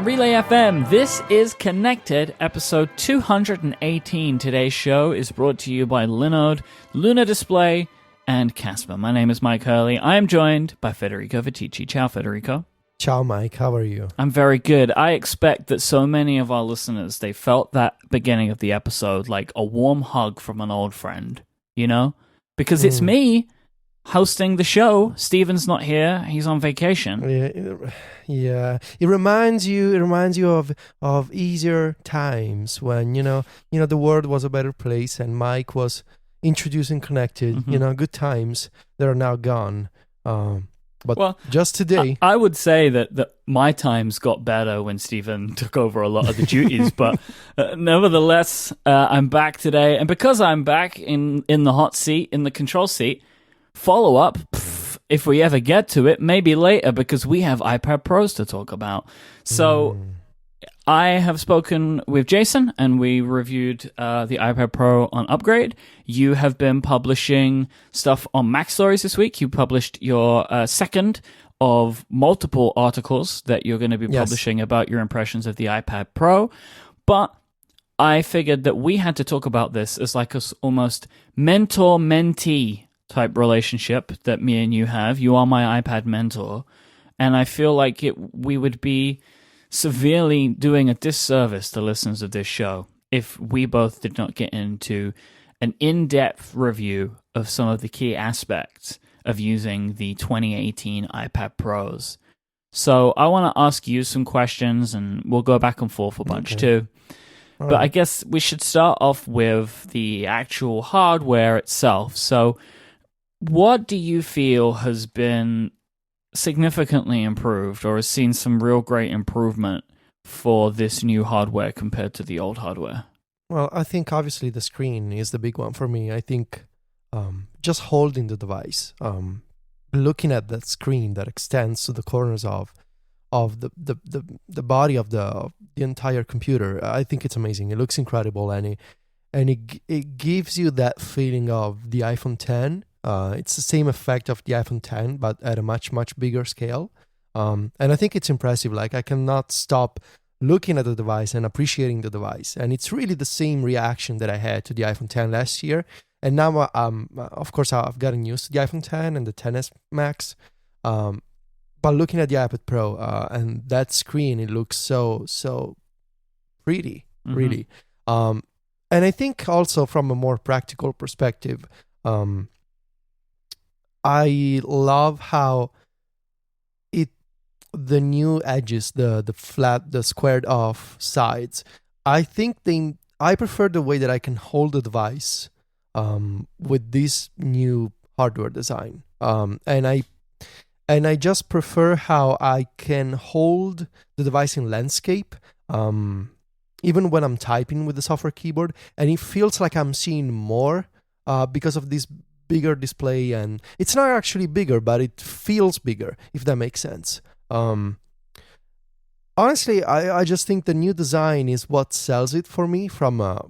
from Relay FM. This is Connected, episode 218. Today's show is brought to you by Linode, Luna Display, and Casper. My name is Myke Hurley. I am joined by Federico Viticci. Ciao, Federico. Ciao, Myke. How are you? I'm very good. I expect that so many of our listeners, they felt that beginning of the episode like a warm hug from an old friend, you know? Because it's me hosting the show. Steven's not here. He's on vacation. Yeah. It reminds you of easier times when, you know, the world was a better place and Myke was introducing Connected, good times that are now gone. But just today... I would say that my times got better when Stephen took over a lot of the duties, but nevertheless, I'm back today. And because I'm back in the hot seat, in the control seat, follow-up, if we ever get to it, maybe later, because we have iPad Pros to talk about. So I have spoken with Jason, and we reviewed the iPad Pro on Upgrade. You have been publishing stuff on Mac Stories this week. You published your second of multiple articles that you're going to be publishing about your impressions of the iPad Pro. But I figured that we had to talk about this as like a almost mentor-mentee type relationship that me and you have. You are my iPad mentor. And I feel like we would be severely doing a disservice to listeners of this show if we both did not get into an in-depth review of some of the key aspects of using the 2018 iPad Pros. So I want to ask you some questions, and we'll go back and forth a bunch too. All but right. I guess we should start off with the actual hardware itself. So what do you feel has been significantly improved or has seen some real great improvement for this new hardware compared to the old hardware? Well, I think obviously the screen is the big one for me. I think just holding the device, looking at that screen that extends to the corners of the body of the entire computer, I think it's amazing. It looks incredible, and it gives you that feeling of the iPhone X. It's the same effect of the iPhone X, but at a much, much bigger scale. And I think it's impressive. Like, I cannot stop looking at the device and appreciating the device. And it's really the same reaction that I had to the iPhone X last year. And now, of course, I've gotten used to the iPhone X and the XS Max. But looking at the iPad Pro and that screen, it looks so pretty, really. And I think also from a more practical perspective, I love how the new edges, the flat, the squared off sides. I prefer the way that I can hold the device with this new hardware design. And I just prefer how I can hold the device in landscape, even when I'm typing with the software keyboard, and it feels like I'm seeing more because of this bigger display. And it's not actually bigger, but it feels bigger, if that makes sense. Honestly, I just think the new design is what sells it for me from a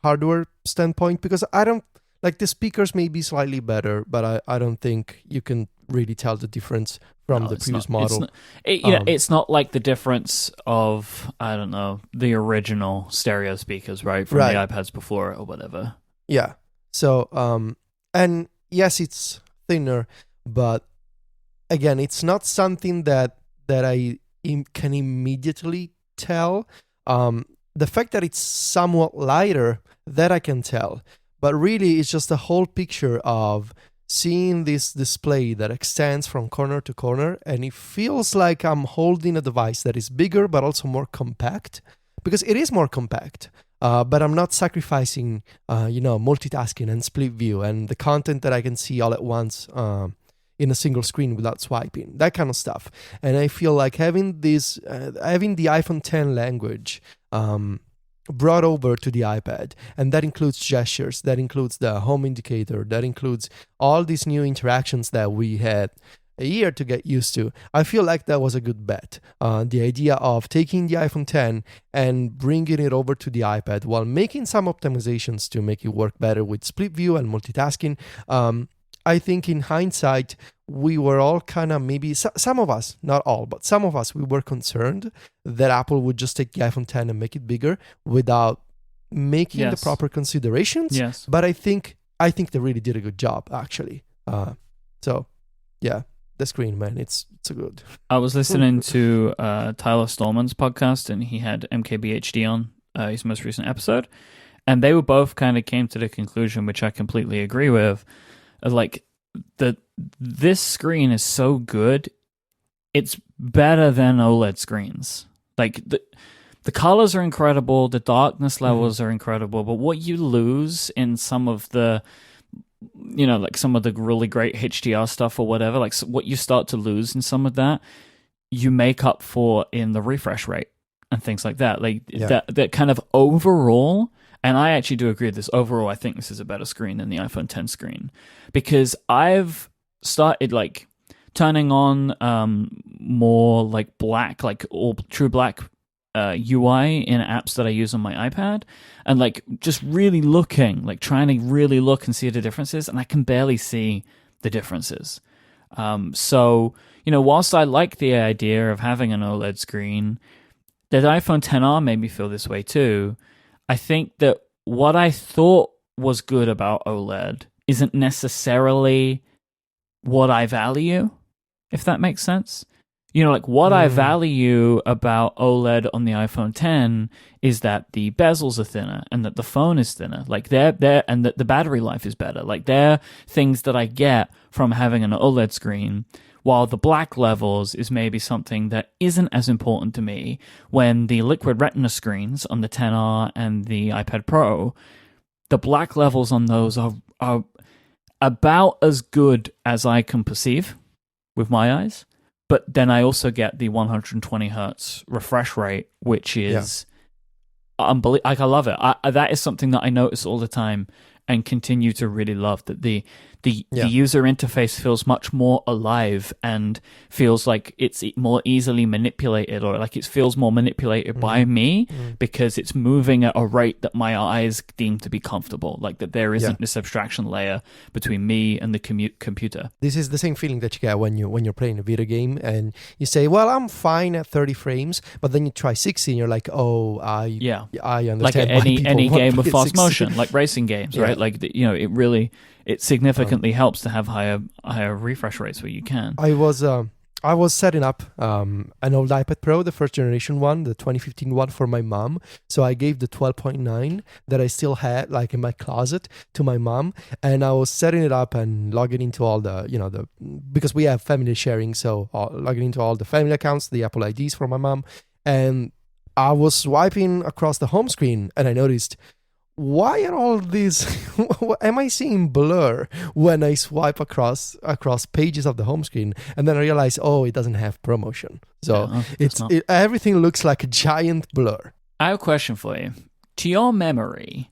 hardware standpoint, because I don't like the speakers may be slightly better, but I don't think you can really tell the difference from the previous model. It's not like the difference of, I don't know, the original stereo speakers, right? From the iPads before or whatever. Yeah. So, and yes, it's thinner, but again, it's not something that I can immediately tell. The fact that it's somewhat lighter, that I can tell. But really, it's just a whole picture of seeing this display that extends from corner to corner, and it feels like I'm holding a device that is bigger but also more compact, because it is more compact. But I'm not sacrificing, multitasking and split view and the content that I can see all at once in a single screen without swiping, that kind of stuff. And I feel like having the iPhone X language brought over to the iPad, and that includes gestures, that includes the home indicator, that includes all these new interactions that we had a year to get used to. I feel like that was a good bet. The idea of taking the iPhone X and bringing it over to the iPad while making some optimizations to make it work better with split view and multitasking. I think in hindsight we were all kind of maybe some of us, not all, but some of us, we were concerned that Apple would just take the iPhone 10 and make it bigger without making the proper considerations. Yes. But I think they really did a good job, actually. So yeah, the screen, man, it's so good. I was listening to Tyler Stallman's podcast, and he had MKBHD on his most recent episode, and they were both kind of came to the conclusion, which I completely agree with, like this screen is so good, it's better than OLED screens. Like the colors are incredible, the darkness levels are incredible, but what you lose in some of the, like some of the really great HDR stuff or whatever, like what you start to lose in some of that, you make up for in the refresh rate and things like that. Like that kind of overall. And I actually do agree with this. Overall, I think this is a better screen than the iPhone 10 screen, because I've started like turning on more like black, like all true black UI in apps that I use on my iPad, and like just really looking, like trying to really look and see the differences, and I can barely see the differences. So, whilst I like the idea of having an OLED screen, the iPhone XR made me feel this way too. I think that what I thought was good about OLED isn't necessarily what I value, if that makes sense. Like what I value about OLED on the iPhone 10 is that the bezels are thinner and that the phone is thinner. Like they're and that the battery life is better. Like they're things that I get from having an OLED screen, while the black levels is maybe something that isn't as important to me. When the liquid retina screens on the XR and the iPad Pro, the black levels on those are about as good as I can perceive with my eyes. But then I also get the 120 hertz refresh rate, which is unbelievable. Like I love it. That is something that I notice all the time and continue to really love, that the user interface feels much more alive and feels like it's more easily manipulated, or like it feels more manipulated by me because it's moving at a rate that my eyes deem to be comfortable. Like that there isn't this abstraction layer between me and the computer. This is the same feeling that you get when you're playing a video game and you say, well, I'm fine at 30 frames, but then you try 60 and you're like, oh, I understand. Like any game with fast motion, like racing games, right? Like it significantly helps to have higher refresh rates where you can. I was setting up an old iPad Pro, the first generation one, the 2015 one, for my mom. So I gave the 12.9 that I still had like in my closet to my mom, and I was setting it up and logging into all the because we have family sharing, so logging into all the family accounts, the Apple IDs for my mom, and I was swiping across the home screen, and I noticed, why are all these? Am I seeing blur when I swipe across pages of the home screen? And then I realize, it doesn't have ProMotion, so everything looks like a giant blur. I have a question for you. To your memory,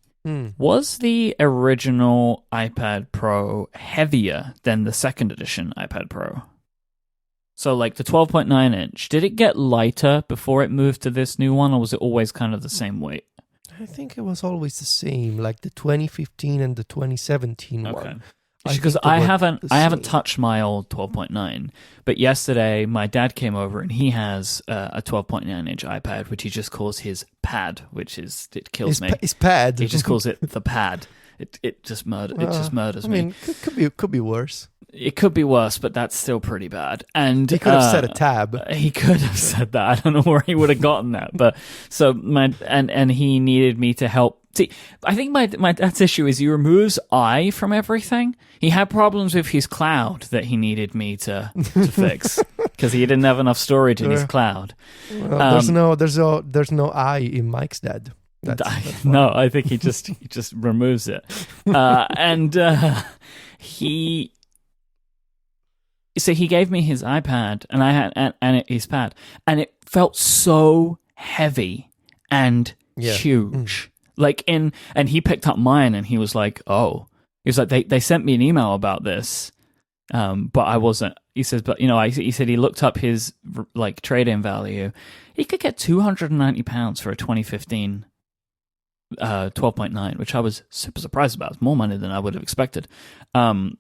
was the original iPad Pro heavier than the second edition iPad Pro? So like the 12.9 inch, did it get lighter before it moved to this new one, or was it always kind of the same weight? I think it was always the same, like the 2015 and the 2017 one. Because I haven't touched my old 12.9, but yesterday my dad came over and he has a 12.9 inch iPad, which he just calls his pad, it kills me. His pad. He just calls it the pad. It just murders me. I mean, could be worse. It could be worse, but that's still pretty bad. And he could have said a tab. He could have said that. I don't know where he would have gotten that. But so and he needed me to help. See, I think my dad's issue is he removes I from everything. He had problems with his cloud that he needed me to fix because he didn't have enough storage in his cloud. Well, there's no I in Mike's dad. No, I think he just removes it. So he gave me his iPad, and I had his pad, and it felt so heavy and huge. And he picked up mine, and he was like, "Oh," he was like, "They sent me an email about this, but I wasn't." He says, "But he said he looked up his like trade-in value. He could get £290 for a 2015 12.9, which I was super surprised about. It's more money than I would have expected. And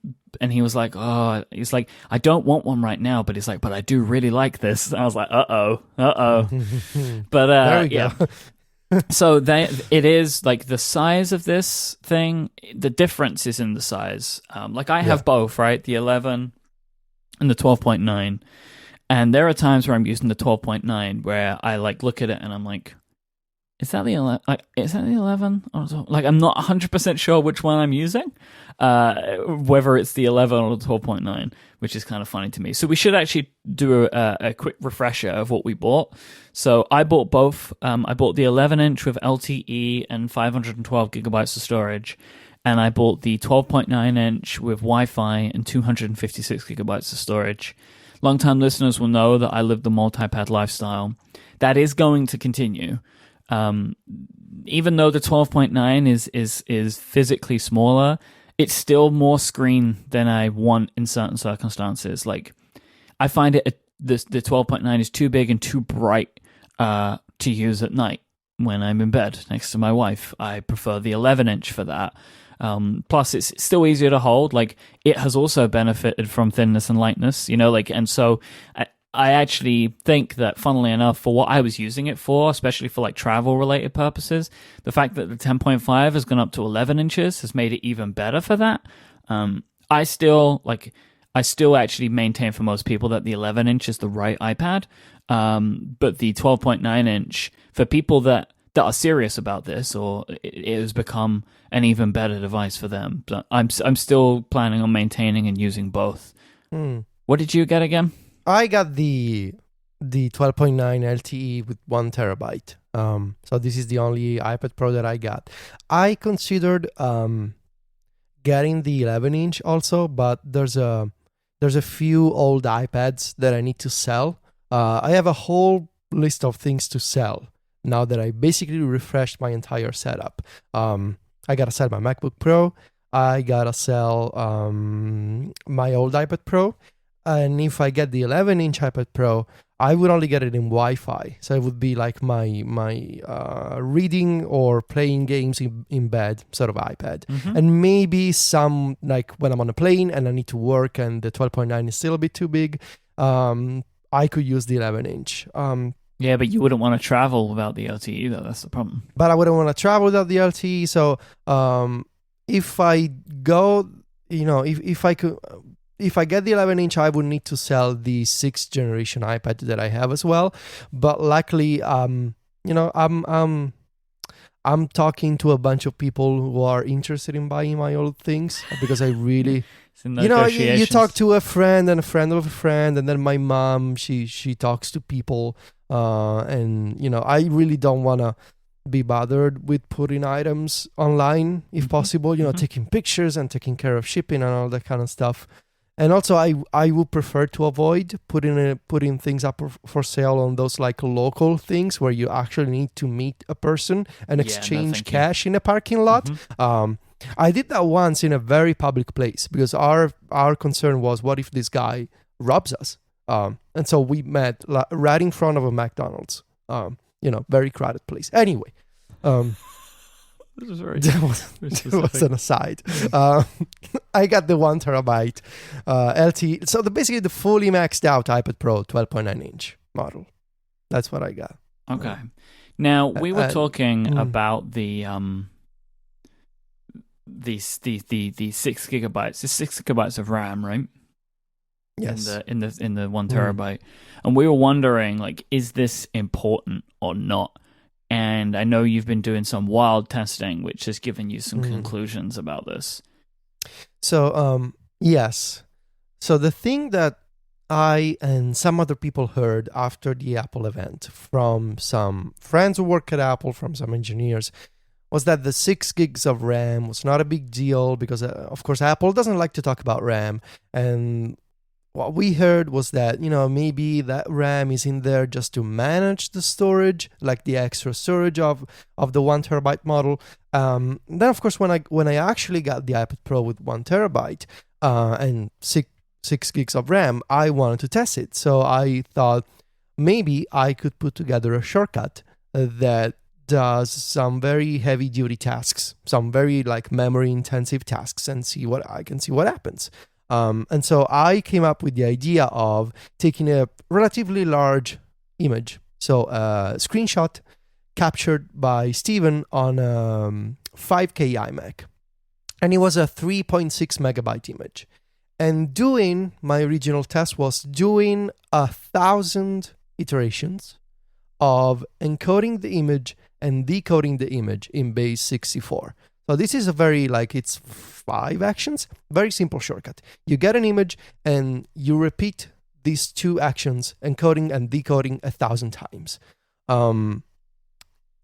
he was like, I don't want one right now, but he's like, but I do really like this. And I was like, uh-oh. But There we yeah. go. So it is like the size of this thing, the difference is in the size. Like I have both, right? The 11 and the 12.9. And there are times where I'm using the 12.9 where I like look at it and I'm like, is that the 11? Like, is that the 11? Like, I'm not 100% sure which one I'm using, whether it's the 11 or the 12.9, which is kind of funny to me. So we should actually do a quick refresher of what we bought. So I bought both. I bought the 11-inch with LTE and 512 gigabytes of storage, and I bought the 12.9-inch with Wi-Fi and 256 gigabytes of storage. Long-time listeners will know that I live the multi-pad lifestyle. That is going to continue. Even though the 12.9 is physically smaller, it's still more screen than I want in certain circumstances. Like, I find the 12.9 is too big and too bright to use at night when I'm in bed next to my wife. I prefer the 11-inch for that. Plus, it's still easier to hold. Like, it has also benefited from thinness and lightness, and so I actually think that, funnily enough, for what I was using it for, especially for like travel-related purposes, the fact that the 10.5 has gone up to 11 inches has made it even better for that. I still actually maintain for most people that the 11-inch is the right iPad, but the 12.9-inch, for people that are serious about this, or it has become an even better device for them. But I'm still planning on maintaining and using both. What did you get again? I got the 12.9 LTE with 1 terabyte. So this is the only iPad Pro that I got. I considered getting the 11-inch also, but there's a few old iPads that I need to sell. I have a whole list of things to sell now that I basically refreshed my entire setup. I gotta sell my MacBook Pro. I gotta sell my old iPad Pro. And if I get the 11-inch iPad Pro, I would only get it in Wi-Fi. So it would be like my reading or playing games in bed sort of iPad. Mm-hmm. And maybe some, like when I'm on a plane and I need to work and the 12.9 is still a bit too big, I could use the 11-inch. Yeah, but you wouldn't want to travel without the LTE, though. That's the problem. But I wouldn't want to travel without the LTE. So if I go, if I get the 11-inch, I would need to sell the 6th generation iPad that I have as well. But luckily, I'm talking to a bunch of people who are interested in buying my old things because I really, you talk to a friend and a friend of a friend, and then my mom, she talks to people, and I really don't want to be bothered with putting items online if possible. Taking pictures and taking care of shipping and all that kind of stuff. And also, I would prefer to avoid putting things up for sale on those like local things where you actually need to meet a person and exchange cash in a parking lot. Mm-hmm. I did that once in a very public place because our concern was, what if this guy robs us? And so we met right in front of a McDonald's. Very crowded place. Anyway. This is very that was an aside. I got the 1 terabyte LTE. So basically the fully maxed out iPad Pro 12.9 inch model. That's what I got. Okay. Now we were talking about the 6 gigabytes. The 6 gigabytes of RAM, right? Yes. In the 1 terabyte, and we were wondering, like, is this important or not? And I know you've been doing some wild testing, which has given you some conclusions about this. So, yes. So the thing that I and some other people heard after the Apple event from some friends who work at Apple, from some engineers, was that the 6 gigs of RAM was not a big deal because, of course, Apple doesn't like to talk about RAM. And what we heard was that, maybe that RAM is in there just to manage the storage, like the extra storage of the 1 terabyte model. Then, of course, when I actually got the iPad Pro with 1 terabyte and 6 gigs of RAM, I wanted to test it. So I thought maybe I could put together a shortcut that does some very heavy duty tasks, some very like memory intensive tasks, and see what happens. And so I came up with the idea of taking a relatively large image, so a screenshot captured by Steven on 5K iMac, and it was a 3.6 megabyte image. And doing my original test was doing 1,000 iterations of encoding the image and decoding the image in base 64. So this is a very, like, it's 5 actions, very simple shortcut. You get an image and you repeat these 2 actions, encoding and decoding 1,000 times. And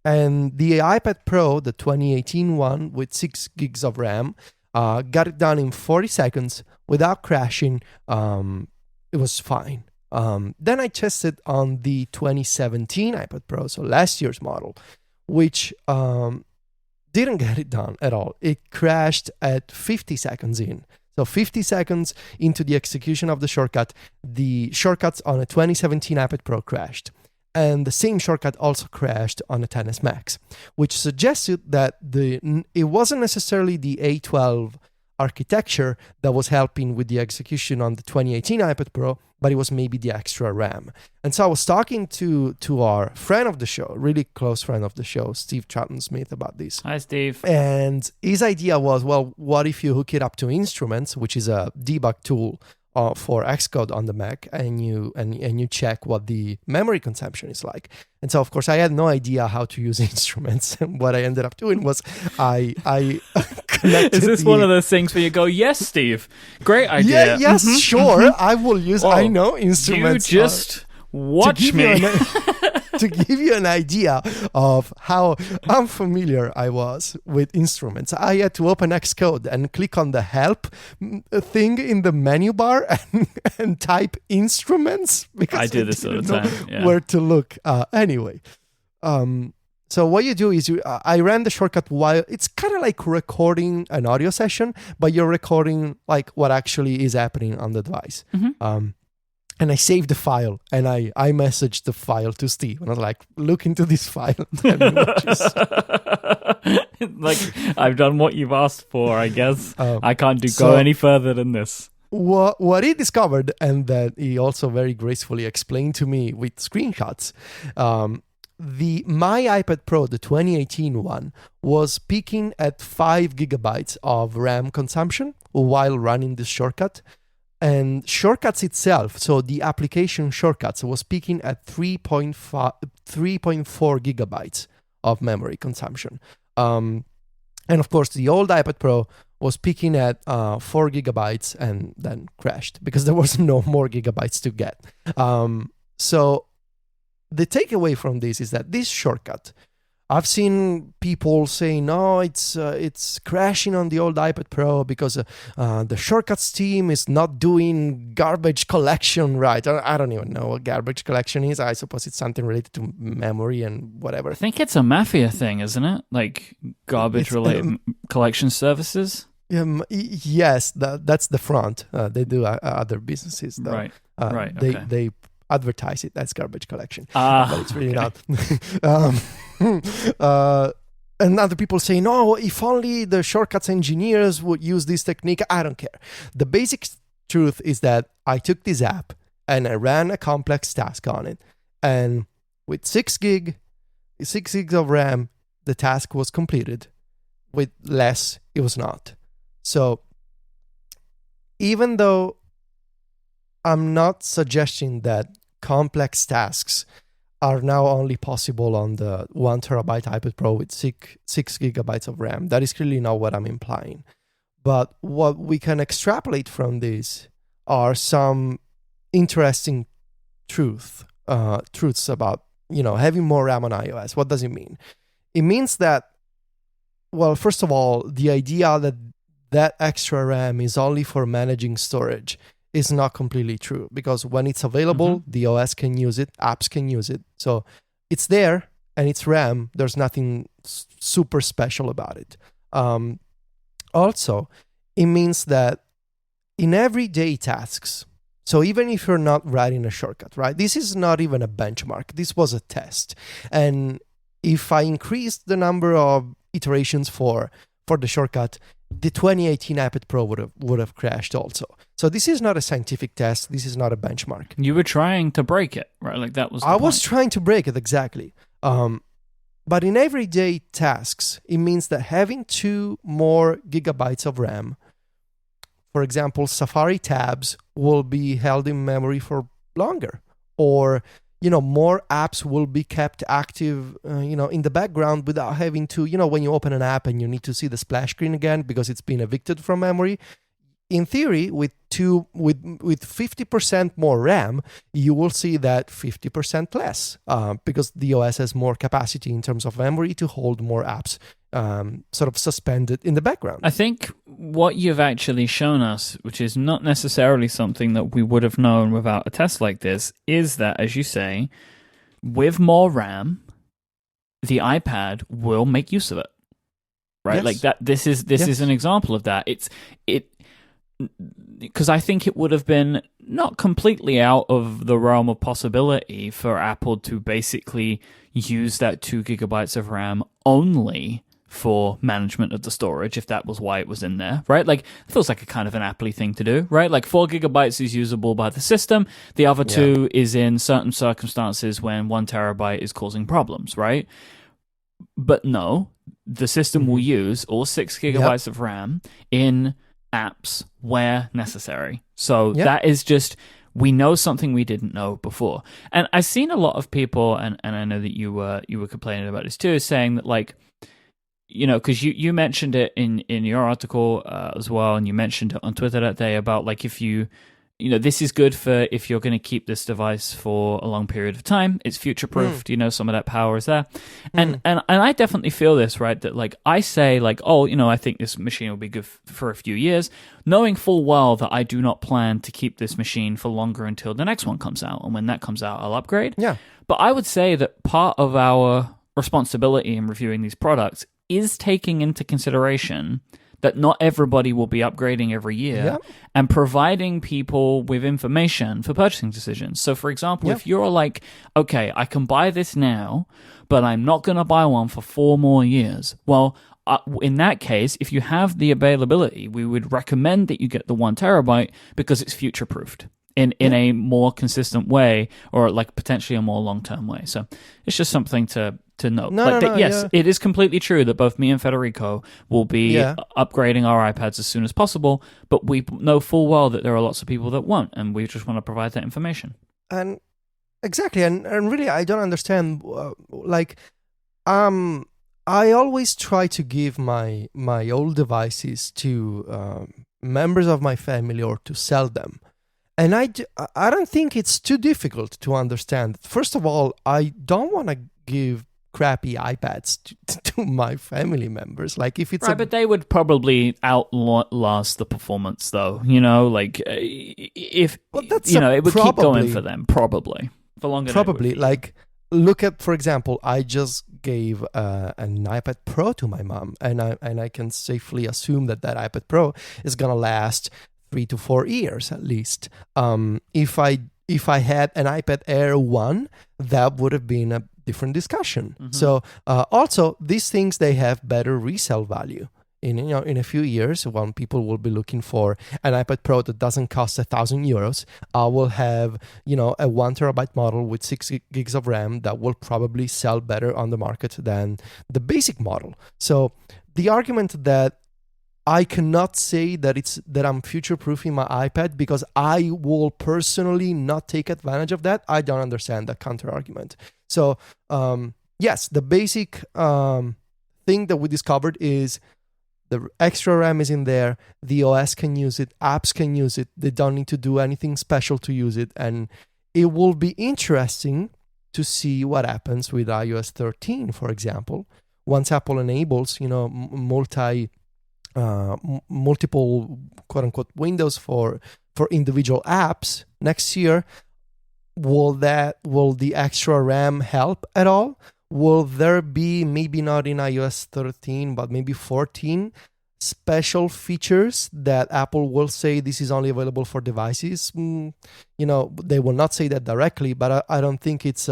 the iPad Pro, the 2018 one with 6 gigs of RAM, got it done in 40 seconds without crashing. It was fine. Then I tested on the 2017 iPad Pro, so last year's model, which didn't get it done at all. It crashed at 50 seconds in. So 50 seconds into the execution of the shortcut, the shortcuts on a 2017 iPad Pro crashed. And the same shortcut also crashed on a XS Max, which suggested that it wasn't necessarily the A12 architecture that was helping with the execution on the 2018 iPad Pro, but it was maybe the extra RAM. And so I was talking to our friend of the show, really close friend of the show, Steve Troughton-Smith, about this. Hi, Steve. And his idea was, well, what if you hook it up to Instruments, which is a debug tool for Xcode on the Mac, and you check what the memory consumption is like. And so, of course, I had no idea how to use Instruments. And what I ended up doing was I connected. Is this one of those things where you go, yes, Steve, great idea. Yeah, yes, Mm-hmm, sure, mm-hmm. I will use. Whoa, I know Instruments. You just watch me. To give you an idea of how unfamiliar I was with Instruments, I had to open Xcode and click on the help thing in the menu bar and type Instruments, because I do this all the time. Yeah. Where to look. Anyway, so what you do is I ran the shortcut while it's kind of like recording an audio session, but you're recording like what actually is happening on the device. Mm-hmm. And I saved the file, and I messaged the file to Steve, and I was like, look into this file. Like, I've done what you've asked for, I guess. I can't go any further than this. What he discovered, and that he also very gracefully explained to me with screenshots, my iPad Pro, the 2018 one, was peaking at 5 gigabytes of RAM consumption while running this shortcut. And shortcuts itself, so the application shortcuts, was peaking at 3.4 gigabytes of memory consumption. And of course, the old iPad Pro was peaking at 4 gigabytes and then crashed because there was no more gigabytes to get. So the takeaway from this is that this shortcut, I've seen people say, no, it's crashing on the old iPad Pro because the shortcuts team is not doing garbage collection right. I don't even know what garbage collection is. I suppose it's something related to memory and whatever. I think it's a mafia thing, isn't it? Like garbage-related collection services? Yes, that's the front. They do other businesses, though. Right, okay. They advertise it as garbage collection, but it's really not. And other people say, no, if only the shortcuts engineers would use this technique. I don't care. The basic truth is that I took this app and I ran a complex task on it, and with 6 gigs of RAM, the task was completed. With less, it was not. So even though I'm not suggesting that complex tasks are now only possible on the 1 terabyte iPad Pro with 6 gigabytes of RAM, that is clearly not what I'm implying. But what we can extrapolate from this are some interesting truths about, having more RAM on iOS. What does it mean? It means that, well, first of all, the idea that extra RAM is only for managing storage is not completely true, because when it's available, the OS can use it, apps can use it. So it's there and it's RAM. There's nothing super special about it. Also, it means that in everyday tasks, so even if you're not writing a shortcut, right? This is not even a benchmark. This was a test. And if I increase the number of iterations for the shortcut, the 2018 iPad Pro would have crashed also. So this is not a scientific test. This is not a benchmark. You were trying to break it, right? Like that was the I point. was trying to break it, exactly. But in everyday tasks, it means that having 2 more gigabytes of RAM, for example, Safari tabs will be held in memory for longer, or more apps will be kept active, in the background without having to, when you open an app and you need to see the splash screen again because it's been evicted from memory. In theory, with 50% more RAM, you will see that 50% less, because the OS has more capacity in terms of memory to hold more apps sort of suspended in the background. I think what you've actually shown us, which is not necessarily something that we would have known without a test like this, is that, as you say, with more RAM, the iPad will make use of it. Right? Yes. Like that. This is an example of that. Because I think it would have been not completely out of the realm of possibility for Apple to basically use that 2 gigabytes of RAM only for management of the storage, if that was why it was in there, right? Like, it feels like a kind of an Apple-y thing to do, right? Like 4 gigabytes is usable by the system. The other 2 is in certain circumstances when 1 terabyte is causing problems, right? But no, the system will use all 6 gigabytes of RAM in apps where necessary. So that is just, we know something we didn't know before. And I've seen a lot of people, and I know that you were complaining about this too, saying that, like, because you mentioned it in your article as well, and you mentioned it on Twitter that day about, like, if you this is good for if you're going to keep this device for a long period of time. It's future-proofed, some of that power is there. And I definitely feel this, right, that, like, I say, like, I think this machine will be good for a few years, knowing full well that I do not plan to keep this machine for longer until the next one comes out. And when that comes out, I'll upgrade. Yeah. But I would say that part of our responsibility in reviewing these products is taking into consideration that not everybody will be upgrading every year, and providing people with information for purchasing decisions. So, for example, if you're like, okay, I can buy this now, but I'm not going to buy one for 4 more years. Well, in that case, if you have the availability, we would recommend that you get the 1 terabyte because it's future-proofed in a more consistent way, or like potentially a more long-term way. So it's just something to note. It is completely true that both me and Federico will be upgrading our iPads as soon as possible, but we know full well that there are lots of people that won't, and we just want to provide that information. And exactly, and really, I don't understand. I always try to give my old devices to members of my family or to sell them. And I don't think it's too difficult to understand. First of all, I don't want to give crappy iPads to my family members. Like, if it's but they would probably outlast the performance, though. If it would keep going for them, probably for longer. Probably, like, look at, for example, I just gave an iPad Pro to my mom, and I can safely assume that iPad Pro is gonna last 3 to 4 years at least. If I had an iPad Air 1, that would have been a different discussion. So also, these things, they have better resale value. In a few years, when people will be looking for an iPad Pro that doesn't cost €1,000, I will have a 1 terabyte model with 6 gigs of RAM that will probably sell better on the market than the basic model. So the argument that I cannot say that I'm future-proofing my iPad because I will personally not take advantage of that, I don't understand that counter-argument. So, yes, the basic thing that we discovered is the extra RAM is in there, the OS can use it, apps can use it, they don't need to do anything special to use it, and it will be interesting to see what happens with iOS 13, for example. Once Apple enables, multiple quote-unquote windows for individual apps next year, will the extra RAM help at all? Will there be, maybe not in iOS 13 but maybe 14, special features that Apple will say this is only available for devices? They will not say that directly, but I don't think it's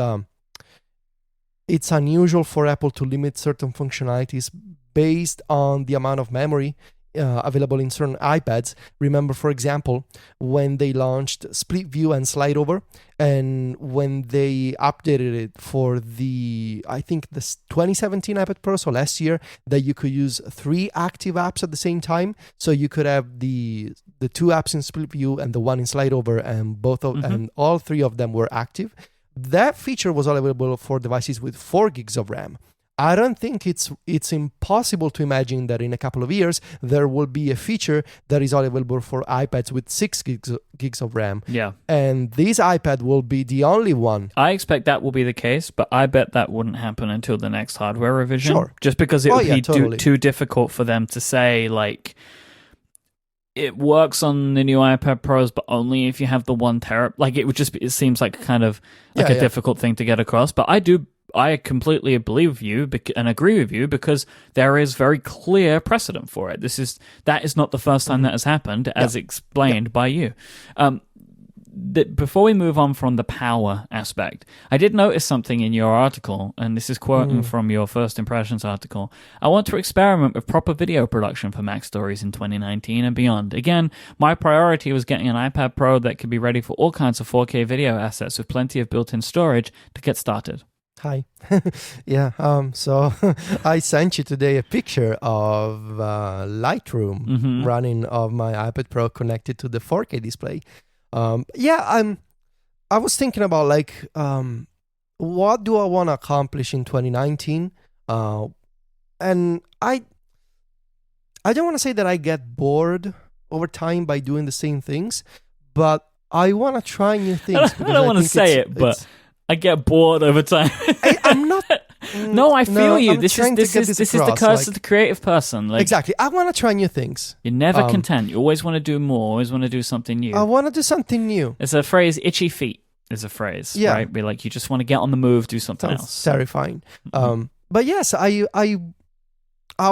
it's unusual for Apple to limit certain functionalities based on the amount of memory available in certain iPads. Remember, for example, when they launched split view and slide over, and when they updated it for I think the 2017 iPad Pro, so last year, that you could use 3 active apps at the same time. So you could have the 2 apps in split view and the one in slide over, and and all 3 of them were active. That feature was all available for devices with 4 gigs of RAM. I don't think it's impossible to imagine that in a couple of years there will be a feature that is all available for iPads with 6 gigs of RAM. Yeah. And this iPad will be the only one. I expect that will be the case, but I bet that wouldn't happen until the next hardware revision. Sure. Just because it would be totally. too difficult for them to say, like, it works on the new iPad Pros, but only if you have the 1 terabyte. Like, it seems like kind of like a difficult thing to get across. But I completely believe you and agree with you, because there is very clear precedent for it. That is not the first time that has happened, as explained by you. Before we move on from the power aspect, I did notice something in your article, and this is quoting from your First Impressions article. I want to experiment with proper video production for Mac Stories in 2019 and beyond. Again, my priority was getting an iPad Pro that could be ready for all kinds of 4K video assets with plenty of built-in storage to get started. Hi. So I sent you today a picture of Lightroom running of my iPad Pro connected to the 4K display. I was thinking about what do I want to accomplish in 2019? And I don't want to say that I get bored over time by doing the same things, but I want to try new things. I don't want to say it, but I get bored over time. I'm not. No, I feel you. This is the curse like, of the creative person. Like, exactly. I want to try new things. You're never content. You always want to do more. Always want to do something new. I want to do something new. It's a phrase. Itchy feet is a phrase. Yeah. Right. Be like, you just want to get on the move, do something else. Terrifying. But yes, I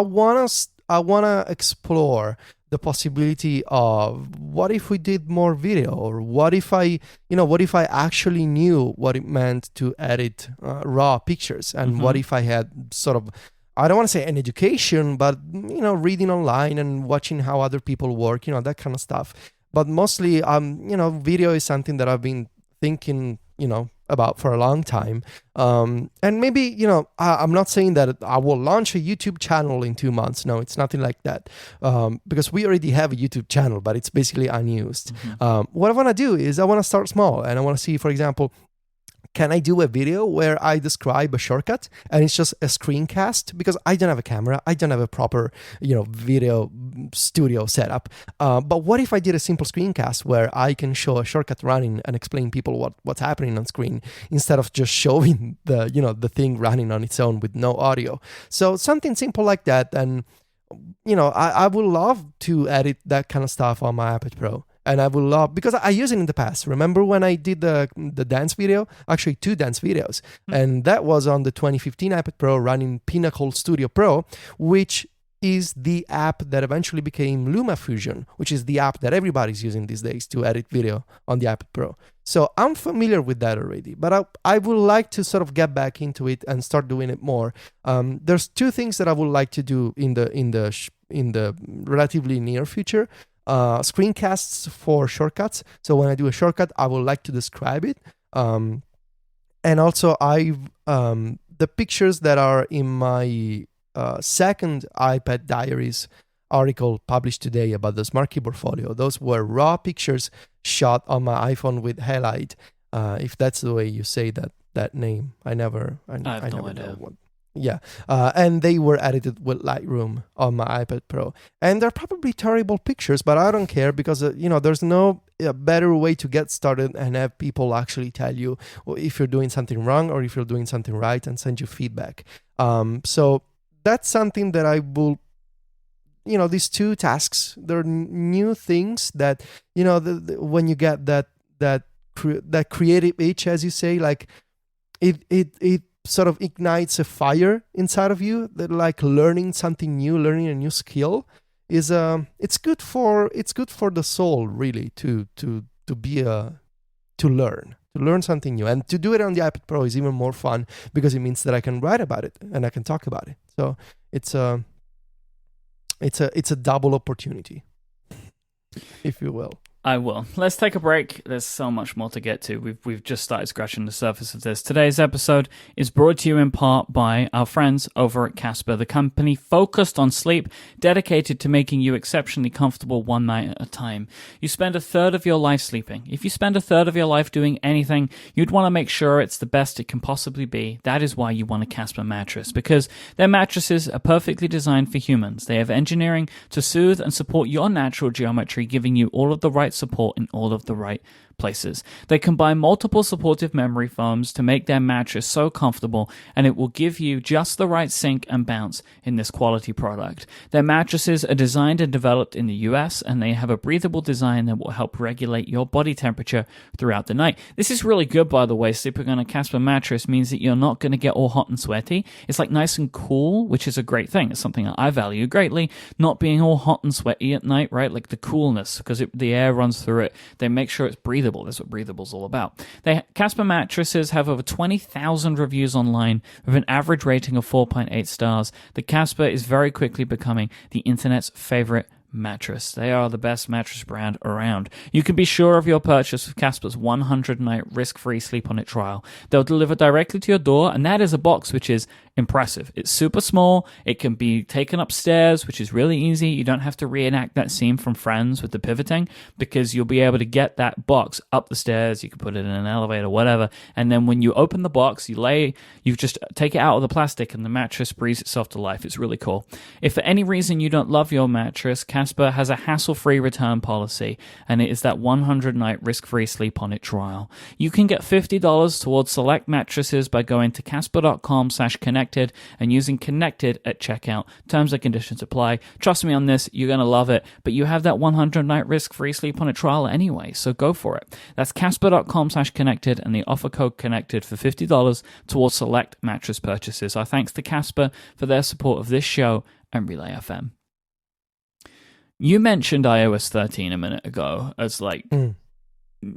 want to explore the possibility of what if we did more video, or what if I actually knew what it meant to edit raw pictures, and what if I had sort of, I don't want to say an education, but reading online and watching how other people work, that kind of stuff. But mostly, video is something that I've been thinking, about for a long time. And maybe, I'm not saying that I will launch a YouTube channel in 2 months. No, it's nothing like that. Because we already have a YouTube channel, but it's basically unused. What I want to do is I want to start small, and I want to see, for example, can I do a video where I describe a shortcut and it's just a screencast? Because I don't have a camera, I don't have a proper, video studio setup. But what if I did a simple screencast where I can show a shortcut running and explain people what's happening on screen, instead of just showing the thing running on its own with no audio? So something simple like that. And I would love to edit that kind of stuff on my iPad Pro. And I would love, because I used it in the past. Remember when I did the dance video? Actually, 2 dance videos. And that was on the 2015 iPad Pro running Pinnacle Studio Pro, which is the app that eventually became LumaFusion, which is the app that everybody's using these days to edit video on the iPad Pro. So I'm familiar with that already, but I would like to sort of get back into it and start doing it more. There's 2 things that I would like to do in the relatively near future. Screencasts for shortcuts. So when I do a shortcut, I would like to describe it. And also, the pictures that are in my second iPad Diaries article published today about the Smart Keyboard Folio, those were raw pictures shot on my iPhone with Halide. If that's the way you say that name, I never know what. Yeah, and they were edited with Lightroom on my iPad Pro. And they're probably terrible pictures, but I don't care, because, there's no better way to get started and have people actually tell you if you're doing something wrong or if you're doing something right, and send you feedback. So that's something that I will, these 2 tasks, they're new things that, when you get that creative itch, as you say, like it sort of ignites a fire inside of you, that like learning something new, learning a new skill is it's good for the soul, really, to learn. to learn something new. And to do it on the iPad Pro is even more fun because it means that I can write about it and I can talk about it. So it's a double opportunity, if you will. I will. Let's take a break. There's so much more to get to. We've just started scratching the surface of this. Today's episode is brought to you in part by our friends over at Casper, the company focused on sleep, dedicated to making you exceptionally comfortable one night at a time. You spend a third of your life sleeping. If you spend a third of your life doing anything, you'd want to make sure it's the best it can possibly be. That is why you want a Casper mattress, because their mattresses are perfectly designed for humans. They have engineering to soothe and support your natural geometry, giving you all of the right support in all of the right places. They combine multiple supportive memory foams to make their mattress so comfortable, and it will give you just the right sink and bounce in this quality product. Their mattresses are designed and developed in the US, and they have a breathable design that will help regulate your body temperature throughout the night. This is really good, by the way. Sleeping on a Casper mattress means that you're not going to get all hot and sweaty. It's like nice and cool, which is a great thing. It's something that I value greatly, not being all hot and sweaty at night, right? Like the coolness, because the air runs through it. They make sure it's breathable. That's what breathable's all about. Casper mattresses have over 20,000 reviews online with an average rating of 4.8 stars. The Casper is very quickly becoming the internet's favorite mattress. They are the best mattress brand around. You can be sure of your purchase with Casper's 100-night risk-free sleep-on-it trial. They'll deliver directly to your door, and that is a box which is impressive. It's super small. It can be taken upstairs, which is really easy. You don't have to reenact that scene from Friends with the pivoting, because you'll be able to get that box up the stairs. You can put it in an elevator, whatever, and then when you open the box, you just take it out of the plastic and the mattress breathes itself to life. It's really cool. If for any reason you don't love your mattress, Casper has a hassle-free return policy, and it is that 100-night risk-free sleep-on-it trial. You can get $50 towards select mattresses by going to casper.com/connected and using connected at checkout. Terms and conditions apply. Trust me on this, you're going to love it, but you have that 100-night risk-free sleep-on-it trial anyway, so go for it. That's casper.com/connected and the offer code connected for $50 towards select mattress purchases. Our thanks to Casper for their support of this show and Relay FM. You mentioned iOS 13 a minute ago as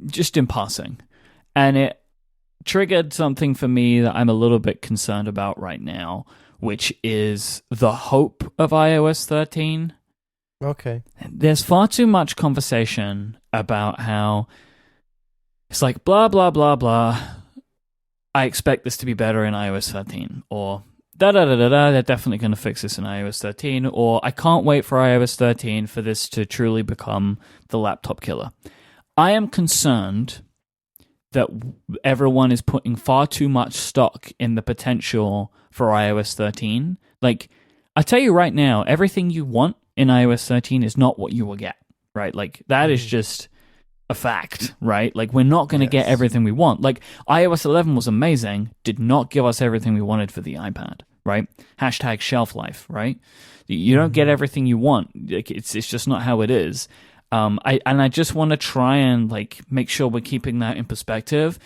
just in passing, and it triggered something for me that I'm a little bit concerned about right now, which is the hope of iOS 13. Okay. There's far too much conversation about how it's like blah, blah, blah, blah. I expect this to be better in iOS 13, or da-da-da-da-da, they're definitely going to fix this in iOS 13, or I can't wait for iOS 13 for this to truly become the laptop killer. I am concerned that everyone is putting far too much stock in the potential for iOS 13. Like, I tell you right now, everything you want in iOS 13 is not what you will get, right? Like, that is just a fact, right? Like, we're not going to get everything we want. Like, iOS 11 was amazing, did not give us everything we wanted for the iPad, right? Hashtag shelf life, right? You don't get everything you want. Like, it's just not how it is. I just want to try and make sure we're keeping that in perspective.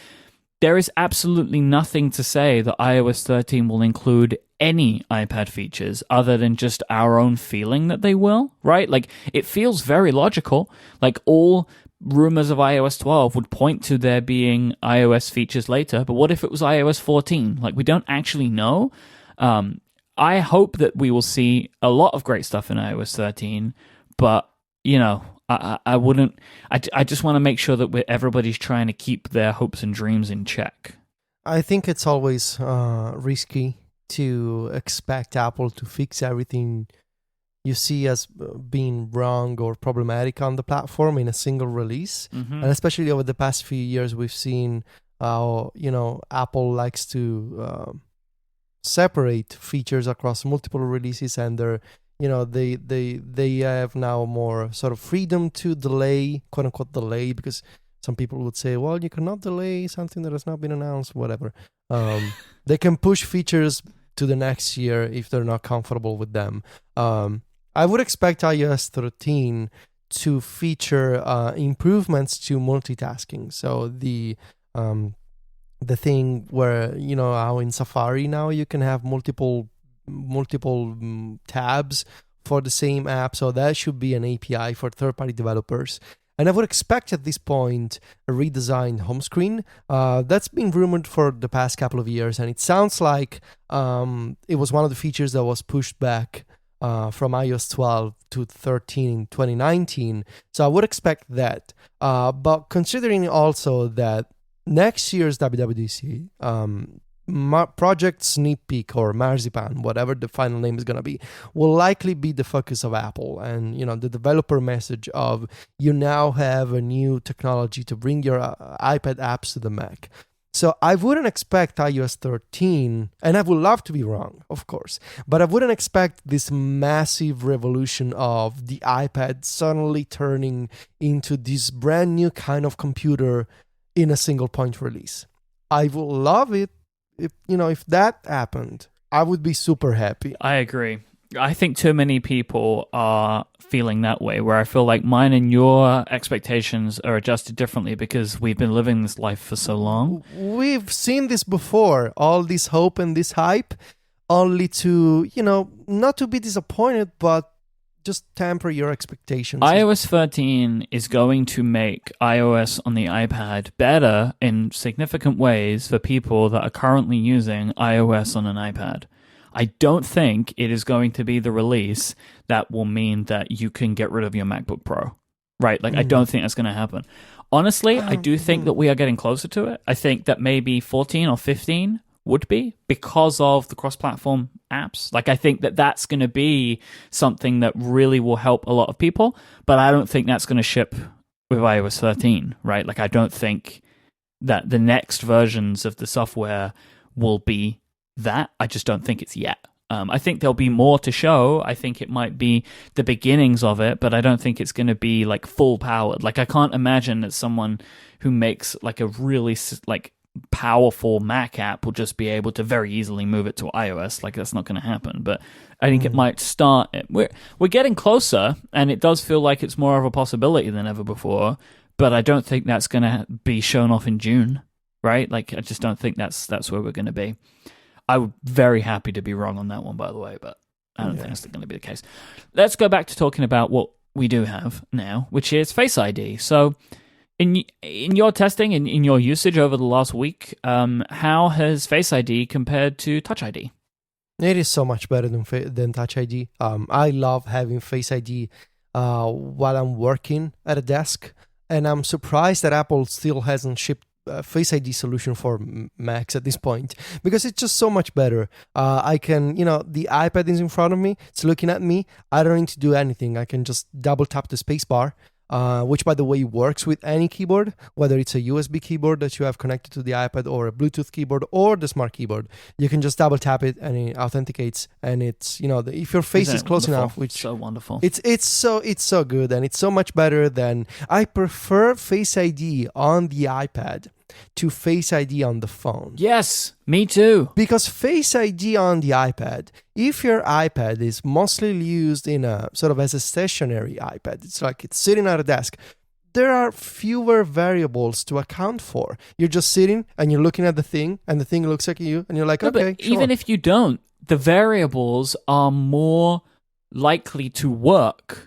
There is absolutely nothing to say that iOS 13 will include any iPad features other than just our own feeling that they will, right? Like, it feels very logical. Like, all rumors of iOS 12 would point to there being iOS features later, but what if it was iOS 14? Like, we don't actually know. I hope that we will see a lot of great stuff in iOS 13, but, I wouldn't. I just want to make sure that everybody's trying to keep their hopes and dreams in check. I think it's always risky to expect Apple to fix everything you see as being wrong or problematic on the platform in a single release. Mm-hmm. And especially over the past few years, we've seen how Apple likes to separate features across multiple releases, and they're they have now more sort of freedom to delay, quote unquote delay, because some people would say, well, you cannot delay something that has not been announced, whatever. They can push features to the next year if they're not comfortable with them. I would expect iOS 13 to feature improvements to multitasking. So the thing where, how in Safari now you can have multiple tabs for the same app, so that should be an API for third-party developers. And I would expect at this point a redesigned home screen. That's been rumored for the past couple of years, and it sounds like it was one of the features that was pushed back from iOS 12 to 13 in 2019. So I would expect that. But considering also that next year's WWDC, Project Sneak Peek or Marzipan, whatever the final name is going to be, will likely be the focus of Apple. And, the developer message of you now have a new technology to bring your iPad apps to the Mac. So I wouldn't expect iOS 13, and I would love to be wrong, of course, but I wouldn't expect this massive revolution of the iPad suddenly turning into this brand new kind of computer in a single point release. I would love it. If that happened, I would be super happy. I agree. I think too many people are feeling that way, where I feel like mine and your expectations are adjusted differently because we've been living this life for so long. We've seen this before, all this hope and this hype, only to, not to be disappointed, but just temper your expectations. iOS 13 is going to make iOS on the iPad better in significant ways for people that are currently using iOS on an iPad. I don't think it is going to be the release that will mean that you can get rid of your MacBook Pro, right? I don't think that's going to happen. Honestly, I do think that we are getting closer to it. I think that maybe 14 or 15 would be because of the cross-platform apps. I think that that's going to be something that really will help a lot of people, but I don't think that's going to ship with iOS 13, right? I don't think that the next versions of the software will be that. I just don't think it's yet. I think there'll be more to show. I think it might be the beginnings of it, but I don't think it's going to be full powered. I can't imagine that someone who makes a really powerful Mac app will just be able to very easily move it to iOS. That's not going to happen. But I think it might start. We're getting closer, and it does feel like it's more of a possibility than ever before. But I don't think that's going to be shown off in June, right? I just don't think that's where we're going to be. I'm very happy to be wrong on that one, by the way, but I don't think that's going to be the case. Let's go back to talking about what we do have now, which is Face ID. So in your testing, in your usage over the last week, how has Face ID compared to Touch ID? It is so much better than Touch ID. I love having Face ID while I'm working at a desk, and I'm surprised that Apple still hasn't shipped Face ID solution for Macs at this point, because it's just so much better. I can, the iPad is in front of me, it's looking at me. I don't need to do anything. I can just double tap the space bar, which, by the way, works with any keyboard, whether it's a USB keyboard that you have connected to the iPad or a Bluetooth keyboard or the smart keyboard. You can just double tap it and it authenticates, and it's, if your face is close enough, which so wonderful. It's so good, and it's so much better than I prefer Face ID on the iPad to Face ID on the phone. Yes, me too. Because Face ID on the iPad, if your iPad is mostly used in a sort of as a stationary iPad, it's sitting at a desk, there are fewer variables to account for. You're just sitting and you're looking at the thing, and the thing looks at you, and you're like, okay, but sure. Even if you don't, the variables are more likely to work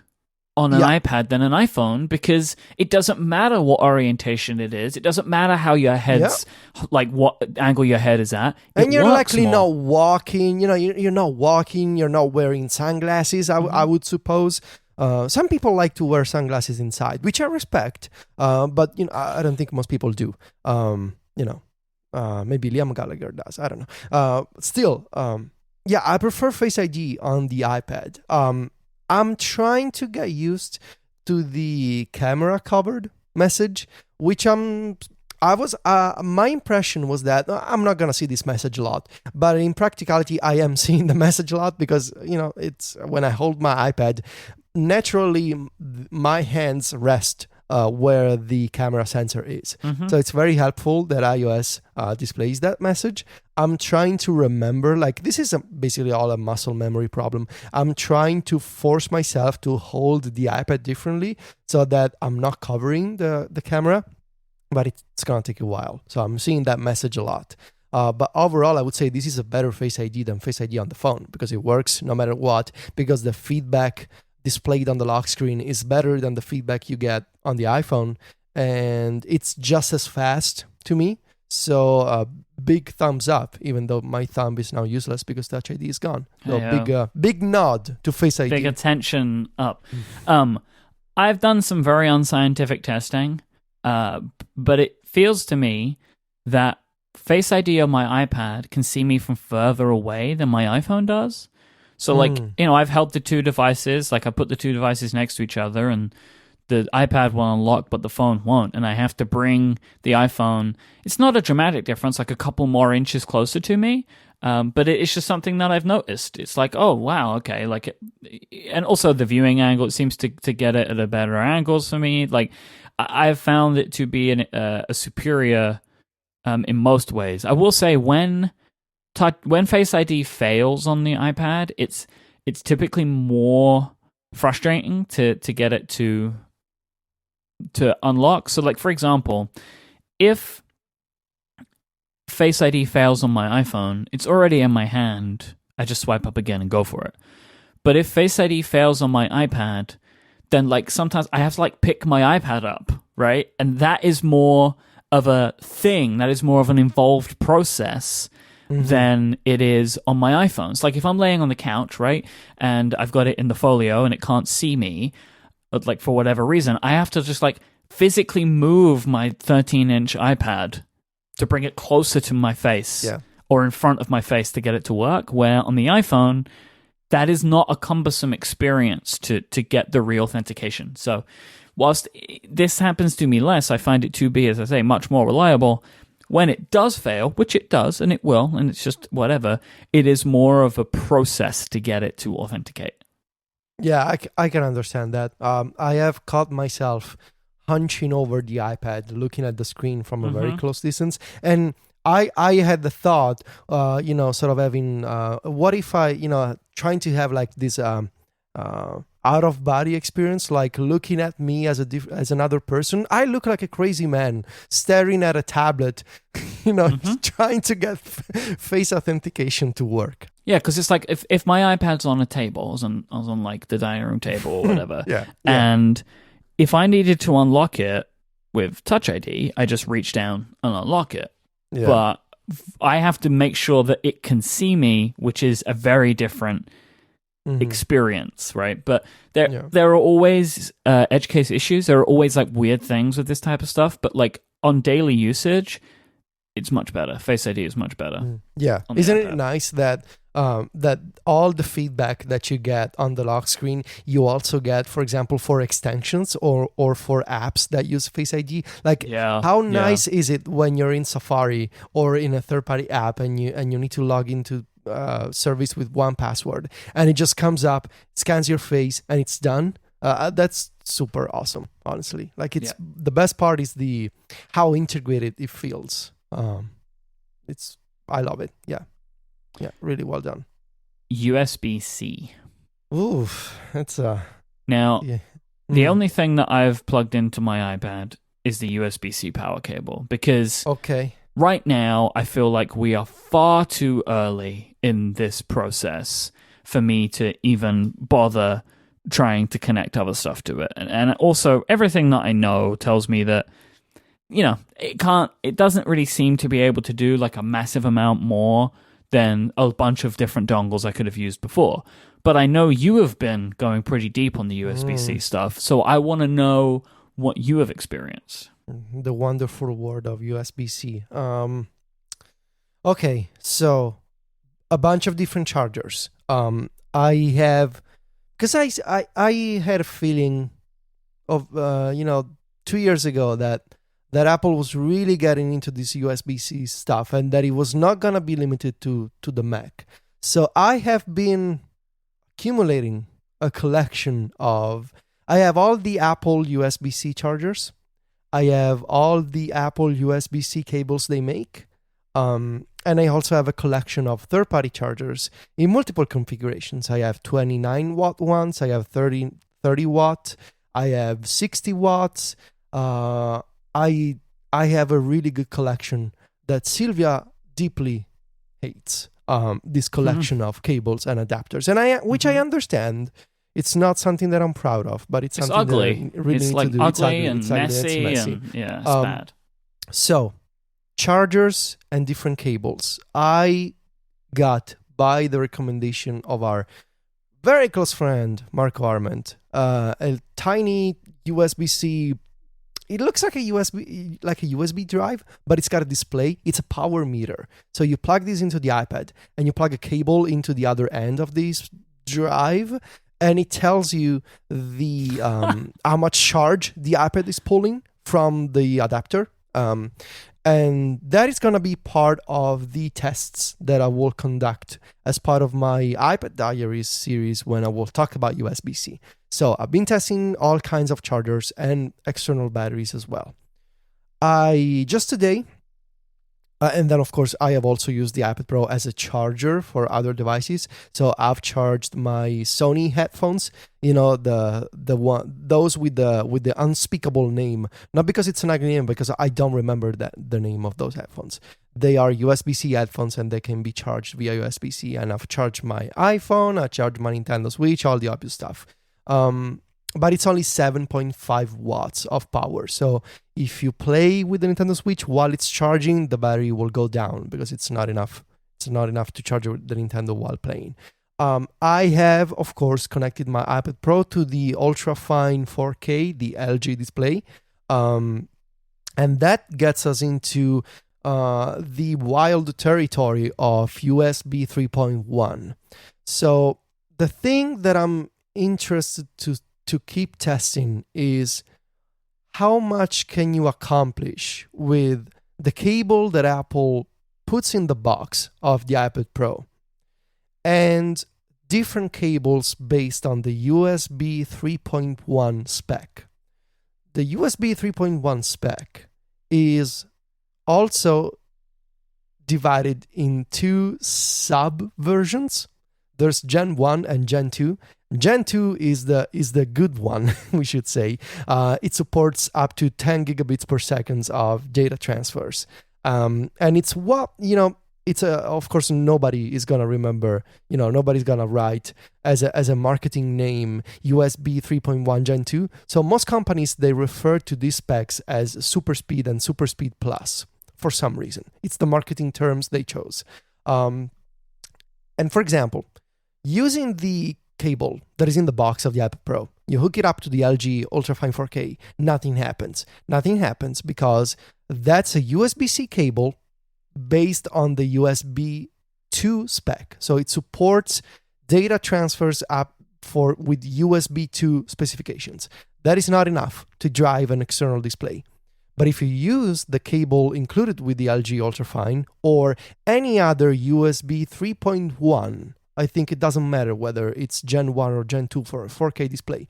on an iPad than an iPhone, because it doesn't matter what orientation it is. It doesn't matter how your head's, what angle your head is at. And you're likely not walking, you're not walking, you're not wearing sunglasses, I would suppose. Some people like to wear sunglasses inside, which I respect, but I don't think most people do. Maybe Liam Gallagher does, I don't know. Still, I prefer Face ID on the iPad. I'm trying to get used to the camera covered message, which my impression was that I'm not going to see this message a lot, but in practicality, I am seeing the message a lot because, it's when I hold my iPad, naturally my hands rest where the camera sensor is. Mm-hmm. So it's very helpful that iOS displays that message. I'm trying to remember, this is basically all a muscle memory problem. I'm trying to force myself to hold the iPad differently so that I'm not covering the camera, but it's going to take a while. So I'm seeing that message a lot. But overall, I would say this is a better Face ID than Face ID on the phone because it works no matter what, because the feedback displayed on the lock screen is better than the feedback you get on the iPhone, and it's just as fast to me. So big thumbs up, even though my thumb is now useless because Touch ID is gone. So big nod to Face ID. Big attention up. I've done some very unscientific testing, but it feels to me that Face ID on my iPad can see me from further away than my iPhone does. So, like, I've held the two devices, like I put the two devices next to each other, and the iPad will unlock, but the phone won't. And I have to bring the iPhone. It's not a dramatic difference, like a couple more inches closer to me. But it's just something that I've noticed. It's like, oh, wow, okay. And also the viewing angle, it seems to get it at a better angles for me. Like, I've found it to be a superior in most ways. I will say when Face ID fails on the iPad, it's typically more frustrating to get it to unlock. So, like, for example, if Face ID fails on my iPhone, it's already in my hand. I just swipe up again and go for it. But if Face ID fails on my iPad, then, like, sometimes I have to, like, pick my iPad up, right? And that is more of a thing. That is more of an involved process than it is on my iPhone. It's like if I'm laying on the couch, right, and I've got it in the folio and it can't see me, like, for whatever reason, I have to just, like, physically move my 13-inch iPad to bring it closer to my face or in front of my face to get it to work, where on the iPhone, that is not a cumbersome experience to get the re-authentication. So whilst this happens to me less, I find it to be, as I say, much more reliable. When it does fail, which it does, and it will, and it's just whatever, it is more of a process to get it to authenticate. Yeah, I can understand that. I have caught myself hunching over the iPad, looking at the screen from a very close distance. And I had the thought, sort of having, what if I, trying to have like this out of body experience, like looking at me as another person. I look like a crazy man staring at a tablet, trying to get face authentication to work. Yeah, because it's like if my iPad's on a table, I was on like the dining room table or whatever, and if I needed to unlock it with Touch ID, I just reach down and unlock it. Yeah. But I have to make sure that it can see me, which is a very different experience, right? But there are always edge case issues. There are always like weird things with this type of stuff. But like on daily usage, it's much better. Face ID is much better. Yeah, isn't it nice that that all the feedback that you get on the lock screen, you also get, for example, for extensions or for apps that use Face ID. Like, how nice is it when you're in Safari or in a third-party app and you need to log into service with one password, and it just comes up, scans your face, and it's done. That's super awesome, honestly. Like, it's the best part is how integrated it feels. I love it. Yeah, really well done. USB-C. Oof, that's now. Yeah. The only thing that I've plugged into my iPad is the USB-C power cable, because right now I feel like we are far too early in this process for me to even bother trying to connect other stuff to it, and also everything that I know tells me that it doesn't really seem to be able to do like a massive amount more than a bunch of different dongles I could have used before. But I know you have been going pretty deep on the USB-C stuff, so I want to know what you have experienced. The wonderful world of USB-C. Okay, so a bunch of different chargers. I have, because I had a feeling of 2 years ago that Apple was really getting into this USB-C stuff and that it was not going to be limited to the Mac. So I have been accumulating a collection of... I have all the Apple USB-C chargers. I have all the Apple USB-C cables they make. And I also have a collection of third-party chargers in multiple configurations. I have 29-watt ones. I have 30 watt. I have 60 watts. I have a really good collection that Sylvia deeply hates. This collection of cables and adapters, and which I understand. It's not something that I'm proud of, but it's something ugly. that I really It's need like to do. ugly and It's ugly. messy, It's messy. and yeah, it's bad. So, chargers and different cables. I got, by the recommendation of our very close friend Marco Arment, a tiny USB-C. It looks like a USB drive, but it's got a display. It's a power meter. So you plug this into the iPad, and you plug a cable into the other end of this drive, and it tells you the how much charge the iPad is pulling from the adapter. And that is going to be part of the tests that I will conduct as part of my iPad Diaries series when I will talk about USB-C. So I've been testing all kinds of chargers and external batteries as well. Just today, and then of course I have also used the iPad Pro as a charger for other devices. So I've charged my Sony headphones, the one, those with the unspeakable name, not because it's an ugly name, because I don't remember the name of those headphones. They are USB-C headphones, and they can be charged via USB-C. And I've charged my iPhone, I charged my Nintendo Switch, all the obvious stuff. But it's only 7.5 watts of power. So if you play with the Nintendo Switch while it's charging, the battery will go down because it's not enough. It's not enough to charge the Nintendo while playing. I have, of course, connected my iPad Pro to the ultra-fine 4K, the LG display. And that gets us into the wild territory of USB 3.1. So the thing that I'm interested to keep testing is how much can you accomplish with the cable that Apple puts in the box of the iPad Pro and different cables based on the USB 3.1 spec. The USB 3.1 spec is also divided in two sub versions. There's Gen 1 and Gen 2. Gen 2 is the good one, we should say. It supports up to 10 gigabits per second of data transfers. And it's of course, nobody is going to remember, nobody's going to write as a marketing name USB 3.1 Gen 2. So most companies, they refer to these specs as Super Speed and Super Speed Plus for some reason. It's the marketing terms they chose. And for example, using the cable that is in the box of the iPad Pro, you hook it up to the LG Ultrafine 4K, nothing happens. Nothing happens because that's a USB-C cable based on the USB 2 spec. So it supports data transfers with USB 2 specifications. That is not enough to drive an external display. But if you use the cable included with the LG Ultrafine or any other USB 3.1, I think it doesn't matter whether it's Gen 1 or Gen 2 for a 4K display,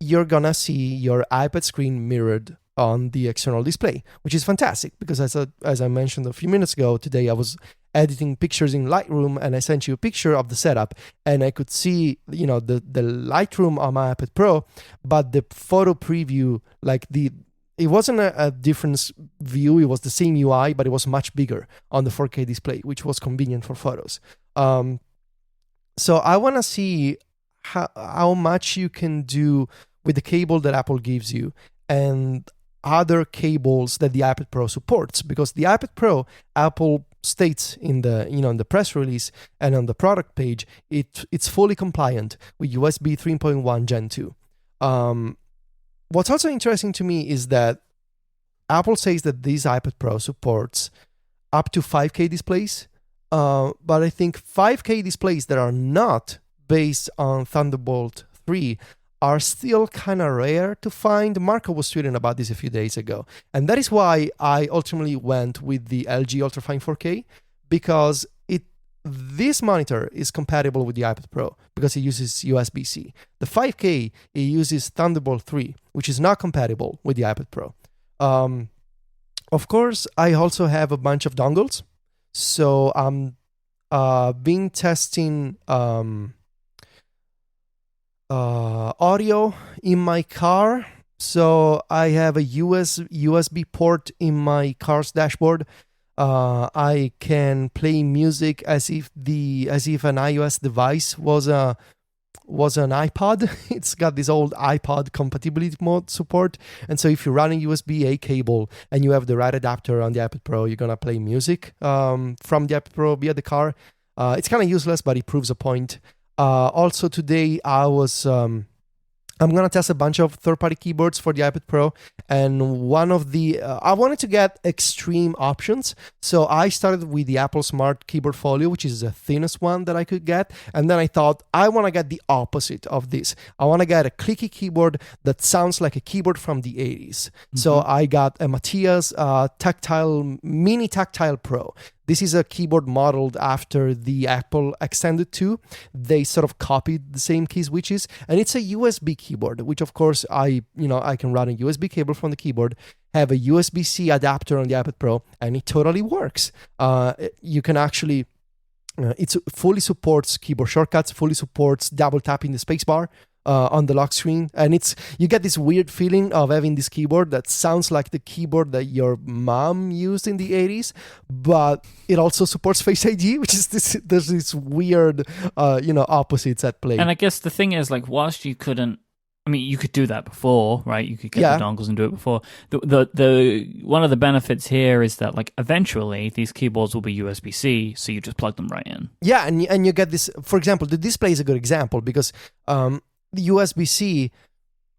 you're gonna see your iPad screen mirrored on the external display, which is fantastic because as I mentioned a few minutes ago, today I was editing pictures in Lightroom and I sent you a picture of the setup and I could see, the Lightroom on my iPad Pro, but the photo preview, it wasn't a different view, it was the same UI, but it was much bigger on the 4K display, which was convenient for photos. So I want to see how much you can do with the cable that Apple gives you and other cables that the iPad Pro supports, because the iPad Pro, Apple states in the press release and on the product page, it's fully compliant with USB 3.1 Gen 2. What's also interesting to me is that Apple says that this iPad Pro supports up to 5K displays, but I think 5K displays that are not based on Thunderbolt 3 are still kind of rare to find. Marco was tweeting about this a few days ago. And that is why I ultimately went with the LG Ultrafine 4K, because this monitor is compatible with the iPad Pro because it uses USB-C. The 5K, it uses Thunderbolt 3, which is not compatible with the iPad Pro. Of course, I also have a bunch of dongles. So I'm been testing audio in my car. So I have a USB port in my car's dashboard. I can play music as if an iOS device was was an iPod. It's got this old iPod compatibility mode support. And so if you run a USB-A cable and you have the right adapter on the iPad Pro, you're going to play music from the iPad Pro via the car. It's kind of useless, but it proves a point. Also today, I'm going to test a bunch of third-party keyboards for the iPad Pro, and one of the... I wanted to get extreme options, so I started with the Apple Smart Keyboard Folio, which is the thinnest one that I could get, and then I thought, I want to get the opposite of this. I want to get a clicky keyboard that sounds like a keyboard from the 80s. Mm-hmm. So I got a Matias Mini Tactile Pro. This is a keyboard modeled after the Apple Extended 2. They sort of copied the same key switches, and it's a USB keyboard, which of course I can run a USB cable from the keyboard, have a USB-C adapter on the iPad Pro, and it totally works. You can actually, it fully supports keyboard shortcuts, fully supports double tapping the spacebar on the lock screen, and you get this weird feeling of having this keyboard that sounds like the keyboard that your mom used in the 80s, but it also supports Face ID, which is there's this weird opposites at play. And I guess the thing is, like, whilst you couldn't, I mean, you could do that before, right? You could get the dongles and do it before. The one of the benefits here is that, like, eventually these keyboards will be USB-C, so you just plug them right in. Yeah, and you get this. For example, the display is a good example because the USB-C,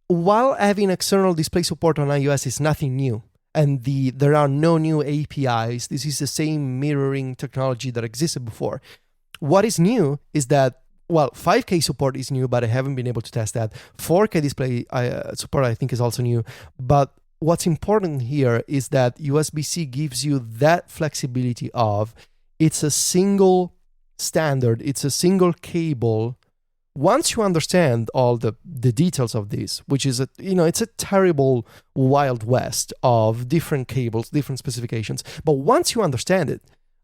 while having external display support on iOS, is nothing new. And there are no new APIs. This is the same mirroring technology that existed before. What is new is that, well, 5K support is new, but I haven't been able to test that. 4K display support, I think, is also new. But what's important here is that USB-C gives you that flexibility of it's a single standard, it's a single cable. Once you understand all the details of this, which is it's a terrible wild west of different cables, different specifications. But once you understand it,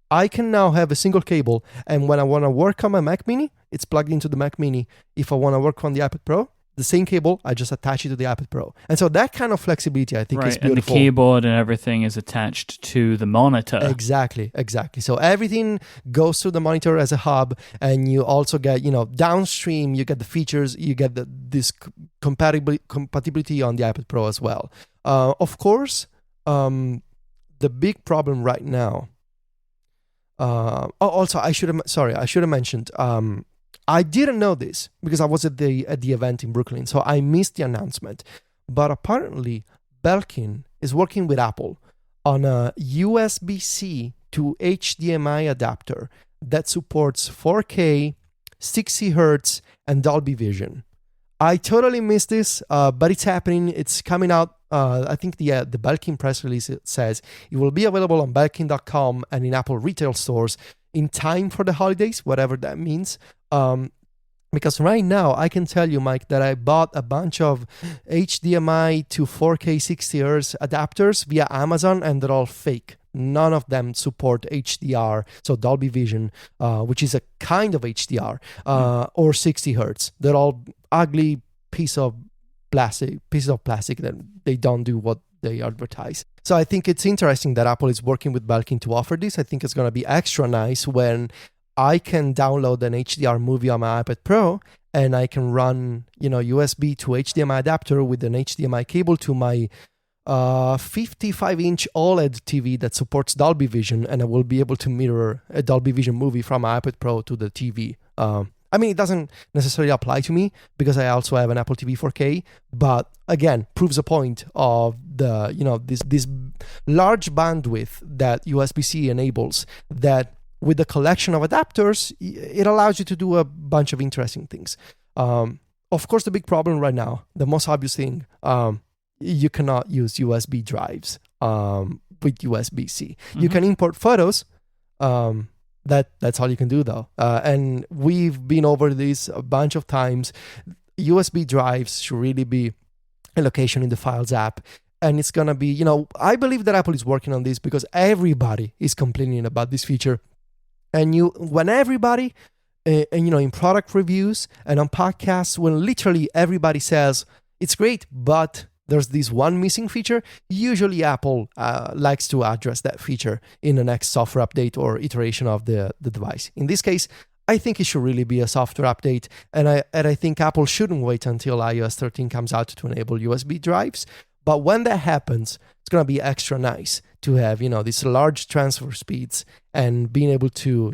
I can now have a single cable, and when I want to work on my Mac Mini, it's plugged into the Mac Mini. If I want to work on the iPad Pro, the same cable, I just attach it to the iPad Pro. And so that kind of flexibility, I think, is beautiful. And the keyboard and everything is attached to the monitor. Exactly. So everything goes through the monitor as a hub, and you also get, downstream, you get the features, you get this compatibility on the iPad Pro as well. Of course, the big problem right now... also, I should have mentioned... I didn't know this because I was at the event in Brooklyn, so I missed the announcement. But apparently, Belkin is working with Apple on a USB-C to HDMI adapter that supports 4K, 60 Hz, and Dolby Vision. I totally missed this, but it's happening. It's coming out. I think the Belkin press release says it will be available on Belkin.com and in Apple retail stores in time for the holidays, whatever that means. Because right now, I can tell you, Mike, that I bought a bunch of HDMI to 4K 60 Hz adapters via Amazon, and they're all fake. None of them support HDR, so Dolby Vision, which is a kind of HDR, or 60 Hz. They're all ugly pieces of plastic that they don't do what they advertise. So I think it's interesting that Apple is working with Belkin to offer this. I think it's going to be extra nice when I can download an HDR movie on my iPad Pro, and I can run, USB to HDMI adapter with an HDMI cable to my 55-inch OLED TV that supports Dolby Vision, and I will be able to mirror a Dolby Vision movie from my iPad Pro to the TV. I mean, it doesn't necessarily apply to me because I also have an Apple TV 4K, but again, proves a point of the, this large bandwidth that USB-C enables, that with the collection of adapters, it allows you to do a bunch of interesting things. Of course, the big problem right now, the most obvious thing, you cannot use USB drives with USB-C. Mm-hmm. You can import photos. That's all you can do, though. And we've been over this a bunch of times. USB drives should really be a location in the Files app. And it's going to be, I believe that Apple is working on this because everybody is complaining about this feature. And when everybody, in product reviews and on podcasts, when literally everybody says, it's great, but there's this one missing feature, usually Apple likes to address that feature in the next software update or iteration of the device. In this case, I think it should really be a software update, and I think Apple shouldn't wait until iOS 13 comes out to enable USB drives. But when that happens, it's gonna be extra nice to have these large transfer speeds and being able to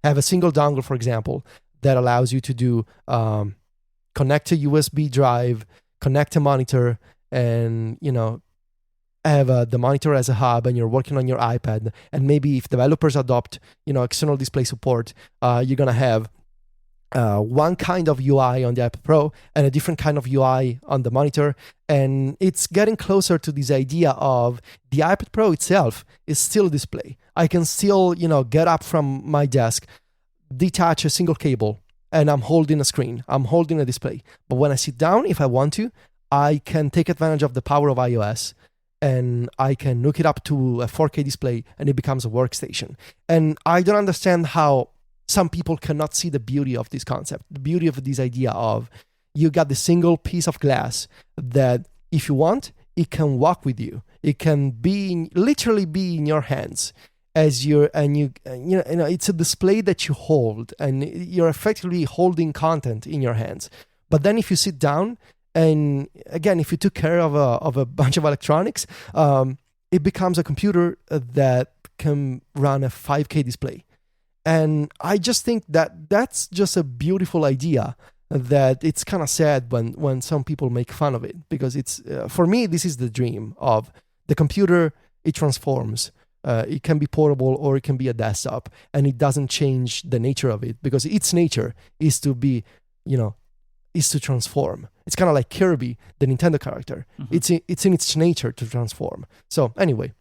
have a single dongle, for example, that allows you to do connect a USB drive, connect a monitor, and have the monitor as a hub, and you're working on your iPad. And maybe if developers adopt external display support, you're gonna have one kind of UI on the iPad Pro and a different kind of UI on the monitor. And it's getting closer to this idea of the iPad Pro itself is still a display. I can still get up from my desk, detach a single cable, and I'm holding a screen, I'm holding a display. But when I sit down, if I want to, I can take advantage of the power of iOS, and I can hook it up to a 4K display, and it becomes a workstation. And I don't understand how some people cannot see the beauty of this concept, the beauty of this idea of you got the single piece of glass that, if you want, it can walk with you. It can literally be in your hands as it's a display that you hold, and you're effectively holding content in your hands. But then if you sit down, and again, if you took care of a bunch of electronics, it becomes a computer that can run a 5K display. And I just think that that's just a beautiful idea, that it's kind of sad when some people make fun of it, because it's for me, this is the dream of the computer. It transforms. It can be portable or it can be a desktop, and it doesn't change the nature of it, because its nature is to be, is to transform. It's kind of like Kirby, the Nintendo character. Mm-hmm. It's in its nature to transform. So anyway,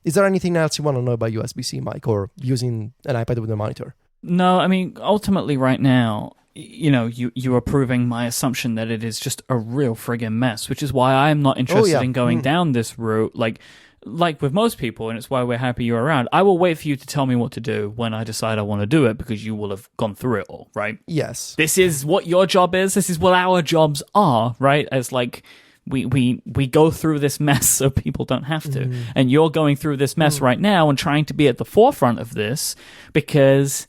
is there anything else you want to know about USB-C, Myke, or using an iPad with a monitor? No, I mean, ultimately right now, you are proving my assumption that it is just a real friggin' mess, which is why I'm not interested in going down this route. Like with most people, and it's why we're happy you're around. I will wait for you to tell me what to do when I decide I want to do it, because you will have gone through it all, right? Yes. This is what your job is. This is what our jobs are, right? As like we go through this mess so people don't have to. And you're going through this mess right now and trying to be at the forefront of this, because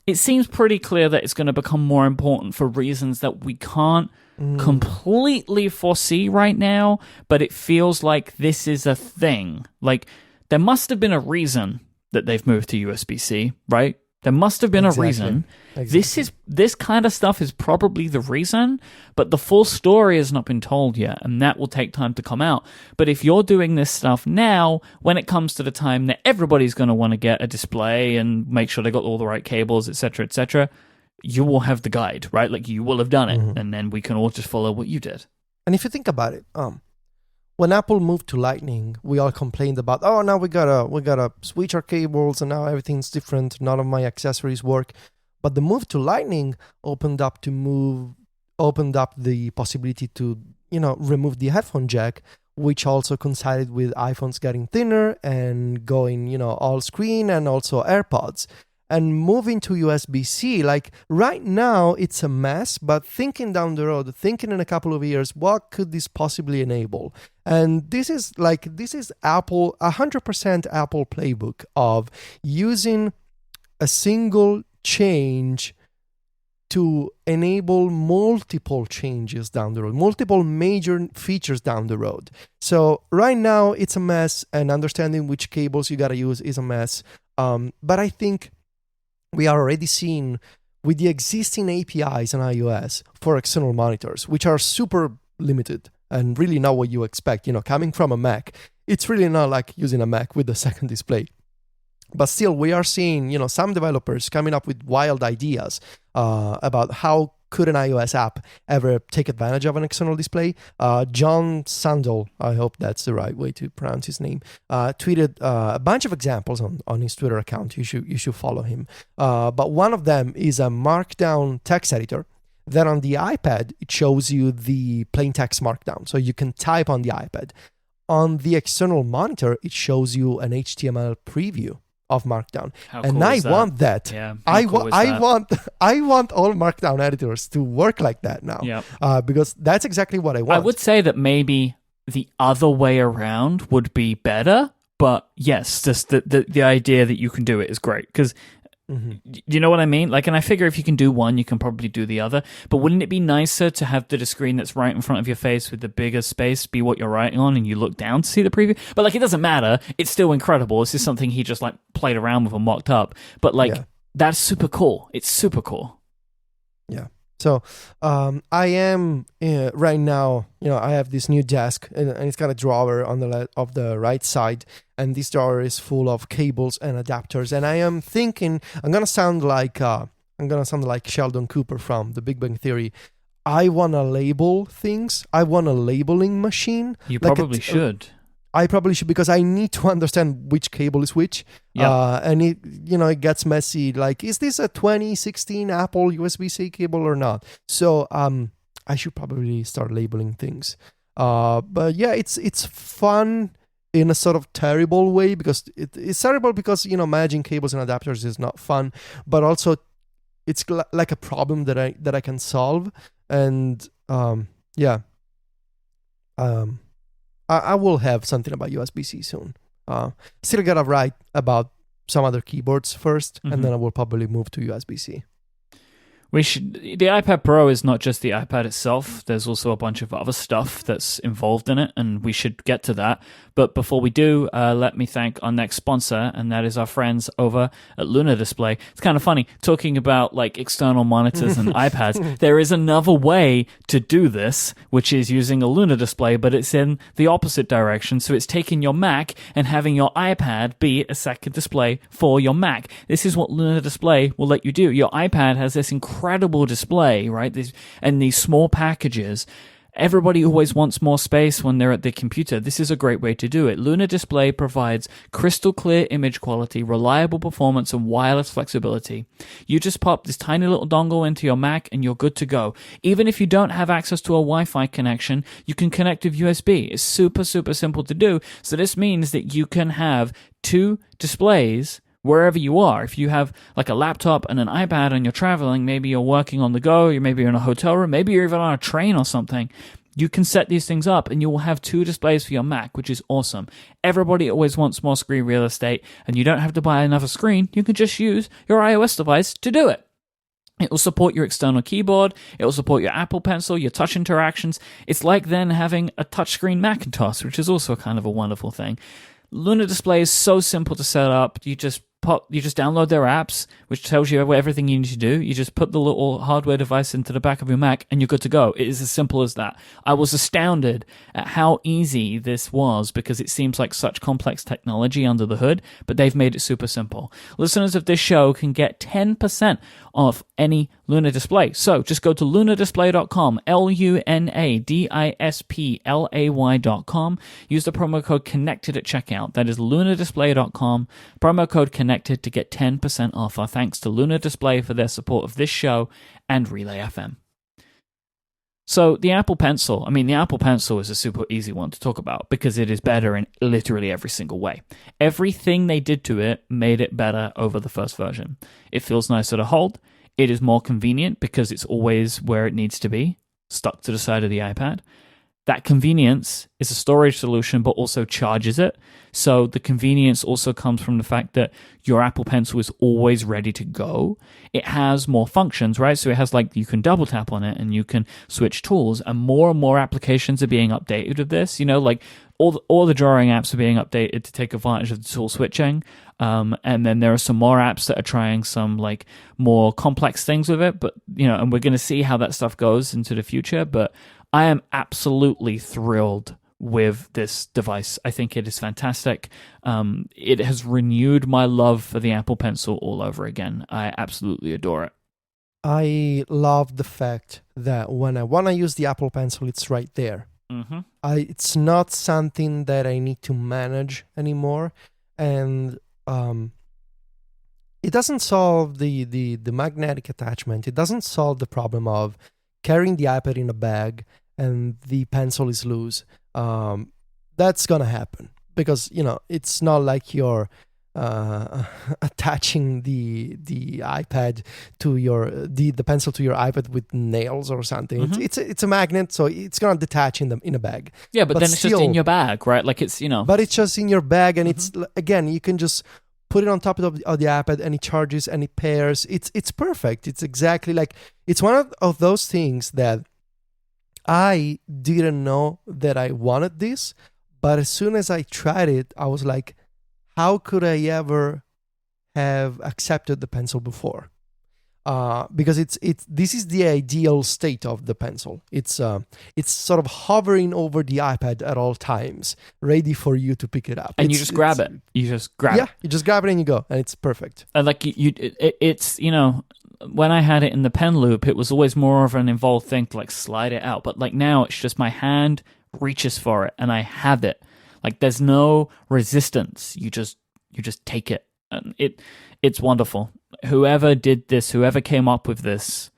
it seems pretty clear that it's going to become more important for reasons that we can't completely foresee right now, but it feels like this is a thing. Like, there must have been a reason that they've moved to USB-C, right? There must have been a reason. Exactly. This kind of stuff is probably the reason, but the full story has not been told yet, and that will take time to come out. But if you're doing this stuff now, when it comes to the time that everybody's going to want to get a display and make sure they got all the right cables, etc., you will have the guide, right? Like, you will have done it, and then we can all just follow what you did. And if you think about it, when Apple moved to Lightning, we all complained about, now we gotta switch our cables, and now everything's different. None of my accessories work. But the move to Lightning opened up the possibility to remove the headphone jack, which also coincided with iPhones getting thinner and going all screen, and also AirPods. And moving to USB-C, like right now, it's a mess, but thinking down the road, thinking in a couple of years, what could this possibly enable? And this is Apple, 100% Apple playbook of using a single change to enable multiple changes down the road, multiple major features down the road. So right now, it's a mess, and understanding which cables you gotta use is a mess. But I think we are already seeing with the existing APIs on iOS for external monitors, which are super limited and really not what you expect. Coming from a Mac, it's really not like using a Mac with a second display. But still, we are seeing, some developers coming up with wild ideas about how could an iOS app ever take advantage of an external display. John Sandel, I hope that's the right way to pronounce his name, tweeted a bunch of examples on his Twitter account. You should follow him. But one of them is a Markdown text editor. Then on the iPad, it shows you the plain text Markdown, so you can type on the iPad. On the external monitor, it shows you an HTML preview of Markdown. How and cool I is that? want that. Yeah. I want all Markdown editors to work like that now. Yep. Because that's exactly what I want. I would say that maybe the other way around would be better, but yes, just the idea that you can do it is great, because You know what I mean? Like, and I figure if you can do one, you can probably do the other. But wouldn't it be nicer to have the screen that's right in front of your face with the bigger space be what you're writing on, and you look down to see the preview? But like, it doesn't matter. It's still incredible. This is something he just like played around with and mocked up. But like, that's super cool. It's super cool. Yeah. So I am right now, I have this new desk, and it's got a drawer on the right side, and this drawer is full of cables and adapters. And I am thinking I'm gonna sound like Sheldon Cooper from The Big Bang Theory. I want to label things. I want a labeling machine. You probably should. I probably should, because I need to understand which cable is which. And it gets messy. Like, is this a 2016 Apple USB-C cable or not? So I should probably start labeling things. But yeah, it's fun in a sort of terrible way, because it's terrible because managing cables and adapters is not fun, but also it's like a problem that I can solve. And I will have something about USB-C soon. Still gotta write about some other keyboards first, and then I will probably move to USB-C. The iPad Pro is not just the iPad itself. There's also a bunch of other stuff that's involved in it, and we should get to that. But before we do, let me thank our next sponsor, and that is our friends over at Luna Display. It's kind of funny talking about like external monitors and iPads. There is another way to do this, which is using a Luna Display, but it's in the opposite direction. So it's taking your Mac and having your iPad be a second display for your Mac. This is what Luna Display will let you do. Your iPad has this incredible display, right? These small packages. Everybody always wants more space when they're at the computer. This is a great way to do it. Luna Display provides crystal clear image quality, reliable performance, and wireless flexibility. You just pop this tiny little dongle into your Mac and you're good to go. Even if you don't have access to a Wi-Fi connection, you can connect with USB. It's super, super simple to do. So this means that you can have two displays wherever you are. If you have like a laptop and an iPad and you're traveling, maybe you're working on the go, maybe you're in a hotel room, maybe you're even on a train or something, you can set these things up and you will have two displays for your Mac, which is awesome. Everybody always wants more screen real estate, and you don't have to buy another screen. You can just use your iOS device to do it. It will support your external keyboard. It will support your Apple Pencil, your touch interactions. It's like then having a touchscreen Macintosh, which is also kind of a wonderful thing. Luna Display is so simple to set up. You just download their apps, which tells you everything you need to do. You just put the little hardware device into the back of your Mac, and you're good to go. It is as simple as that. I was astounded at how easy this was, because it seems like such complex technology under the hood, but they've made it super simple. Listeners of this show can get 10% off any Luna Display. So just go to lunadisplay.com, LUNADISPLAY.com. Use the promo code CONNECTED at checkout. That is lunadisplay.com, promo code CONNECTED to get 10% off. Our thanks to Luna Display for their support of this show and Relay FM. So the Apple Pencil is a super easy one to talk about because it is better in literally every single way. Everything they did to it made it better over the first version. It feels nicer to hold. It is more convenient because it's always where it needs to be, stuck to the side of the iPad. That convenience is a storage solution, but also charges it. So the convenience also comes from the fact that your Apple Pencil is always ready to go. It has more functions, right? So it has like, you can double tap on it and you can switch tools, and more applications are being updated with this. Like all the drawing apps are being updated to take advantage of the tool switching. And then there are some more apps that are trying some like more complex things with it, but and we're going to see how that stuff goes into the future. But I am absolutely thrilled with this device. I think it is fantastic. It has renewed my love for the Apple Pencil all over again. I absolutely adore it. I love the fact that when I want to use the Apple Pencil, it's right there. Mm-hmm. It's not something that I need to manage anymore. And it doesn't solve the magnetic attachment. It doesn't solve the problem of carrying the iPad in a bag and the pencil is loose. That's gonna happen because it's not like you're attaching the iPad to the pencil to your iPad with nails or something. Mm-hmm. It's a magnet, so it's gonna detach in a bag. Yeah, but then it's just in your bag, right? Like it's But it's just in your bag, and mm-hmm. it's again, you can just put it on top of the iPad, and it charges and it pairs. It's perfect. It's exactly like, it's one of those things that I didn't know that I wanted this, but as soon as I tried it, I was like, how could I ever have accepted the pencil before? Because this is the ideal state of the pencil. It's sort of hovering over the iPad at all times, ready for you to pick it up. And you just grab it. You just grab it. Yeah, you just grab it and you go, and it's perfect. And like it's when I had it in the pen loop, it was always more of an involved thing to like slide it out. But like now, it's just my hand reaches for it and I have it. Like there's no resistance. You just take it, and it's wonderful. Whoever did this, whoever came up with this,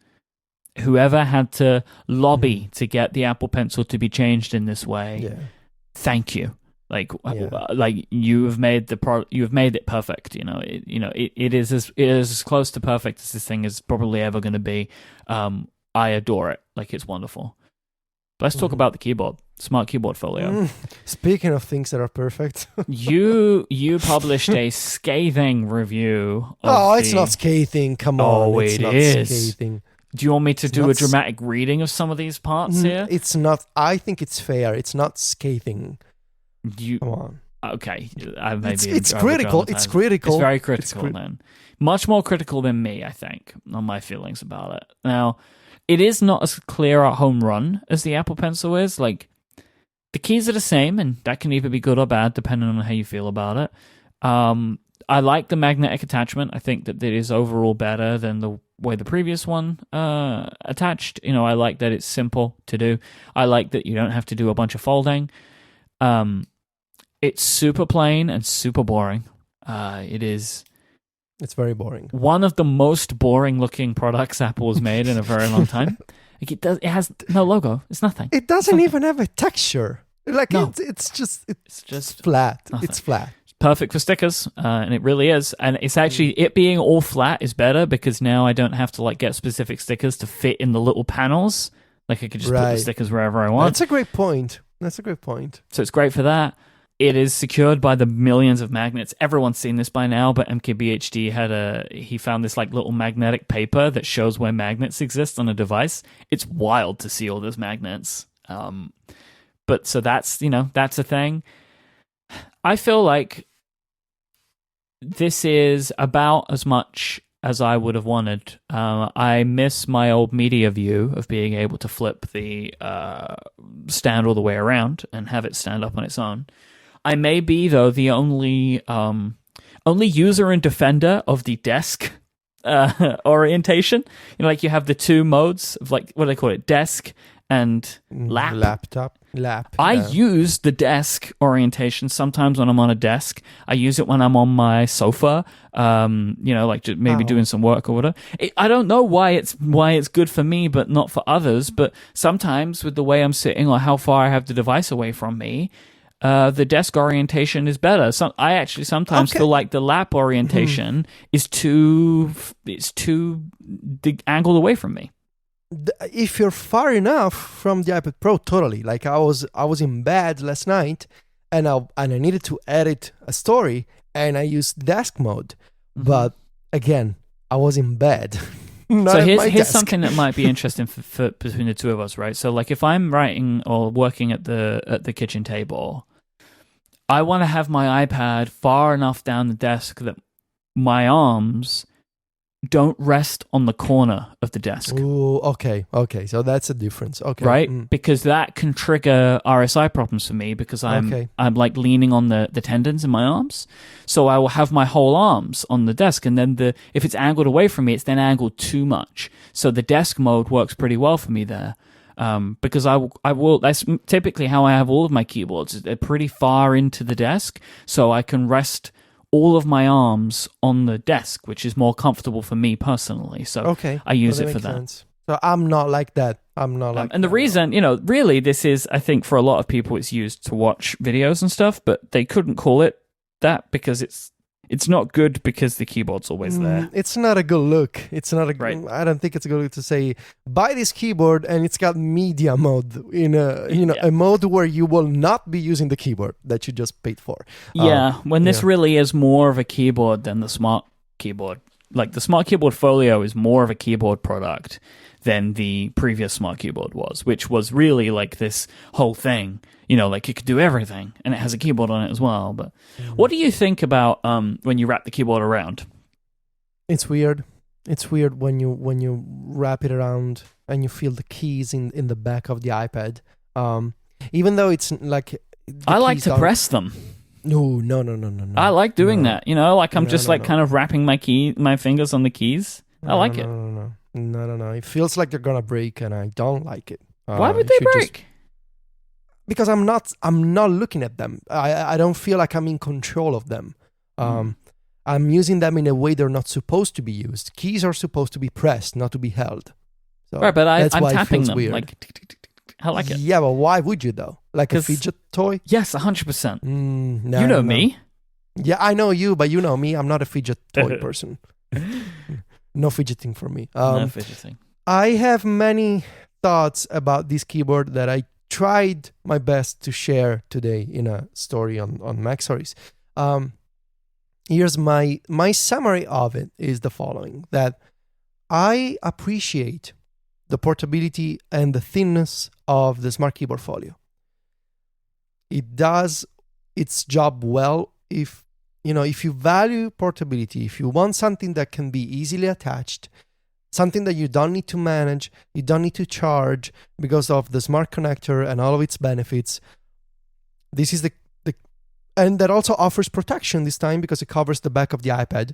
whoever had to lobby to get the Apple Pencil to be changed in this way, thank you. Like you have made you have made it perfect. It is as close to perfect as this thing is probably ever going to be. I adore it. Like it's wonderful. But let's talk about the keyboard. Smart Keyboard Folio. Speaking of things that are perfect, you published a scathing review. It's not scathing. Come on, it's not scathing. Do you want me to do a dramatic reading of some of these parts here? It's not. I think it's fair. It's not scathing. Come on. Okay, it's critical. It's critical. It's very critical, then. Much more critical than me, I think, on my feelings about it. Now, it is not as clear a home run as the Apple Pencil is. Like, the keys are the same, and that can either be good or bad, depending on how you feel about it. I like the magnetic attachment. I think that it is overall better than the way the previous one attached. I like that it's simple to do. I like that you don't have to do a bunch of folding. It's super plain and super boring. It's very boring. One of the most boring-looking products Apple has made in a very long time. Like it has no logo. It's nothing. It doesn't even have a texture. Like no. It's just flat. Nothing. It's flat. Perfect for stickers, and it really is. And it's actually it being all flat is better because now I don't have to like get specific stickers to fit in the little panels. Like I could just put the stickers wherever I want. That's a great point. So it's great for that. It is secured by the millions of magnets. Everyone's seen this by now, but MKBHD he found this like little magnetic paper that shows where magnets exist on a device. It's wild to see all those magnets. But so that's a thing. I feel like this is about as much as I would have wanted. I miss my old media view of being able to flip the stand all the way around and have it stand up on its own. I may be, though, the only user and defender of the desk orientation. Like you have the two modes of like, what do they call it? Desk and lap. Lap. I use the desk orientation sometimes when I'm on a desk. I use it when I'm on my sofa, like just maybe doing some work or whatever. I don't know why it's good for me, but not for others. But sometimes with the way I'm sitting or how far I have the device away from me, the desk orientation is better. I actually sometimes feel like the lap orientation is too angled away from me. If you're far enough from the iPad Pro, totally. Like I was in bed last night, and I needed to edit a story, and I used desk mode. But again, I was in bed. So here's something that might be interesting for between the two of us, right? So like if I'm writing or working at the kitchen table, I want to have my iPad far enough down the desk that my arms don't rest on the corner of the desk. Ooh, okay. So that's a difference. Okay. Right? Because that can trigger RSI problems for me because I'm like leaning on the tendons in my arms. So I will have my whole arms on the desk, and then if it's angled away from me, it's then angled too much. So the desk mode works pretty well for me there. Because I will that's typically how I have all of my keyboards. They're pretty far into the desk, so I can rest all of my arms on the desk, which is more comfortable for me personally. So I use it for that. Sense. So I'm not like that. And the reason, really this is, I think for a lot of people it's used to watch videos and stuff, but they couldn't call it that because it's it's not good because the keyboard's always there. It's not a good look. It's not a. Right. I don't think it's a good look to say buy this keyboard and it's got media mode in a mode where you will not be using the keyboard that you just paid for. Yeah, when this really is more of a keyboard than the smart keyboard. Like the smart keyboard Folio is more of a keyboard product than the previous smart keyboard was, which was really like this whole thing. Like it could do everything, and it has a keyboard on it as well. But what do you think about when you wrap the keyboard around? It's weird. It's weird when you wrap it around and you feel the keys in the back of the iPad. Even though it's like I like to press them. No. I like doing that. Like I'm just kind of wrapping my fingers on the keys. I like it. No. It feels like they're gonna break, and I don't like it. Why would they break? Because I'm not looking at them. I don't feel like I'm in control of them. I'm using them in a way they're not supposed to be used. Keys are supposed to be pressed, not to be held. So right, but I'm why tapping it feels them. weird. Like I like it. Yeah, but why would you though? Like a fidget toy? Yes, 100%. No, you know me. Yeah, I know you, but you know me. I'm not a fidget toy person. No fidgeting for me. No fidgeting. I have many thoughts about this keyboard that I tried my best to share today in a story on Mac Stories. Here's my summary of it is the following: that I appreciate the portability and the thinness of the Smart Keyboard Folio. It does its job well if you value portability, if you want something that can be easily attached, something that you don't need to manage, you don't need to charge because of the smart connector and all of its benefits. This is the and that also offers protection this time because it covers the back of the iPad.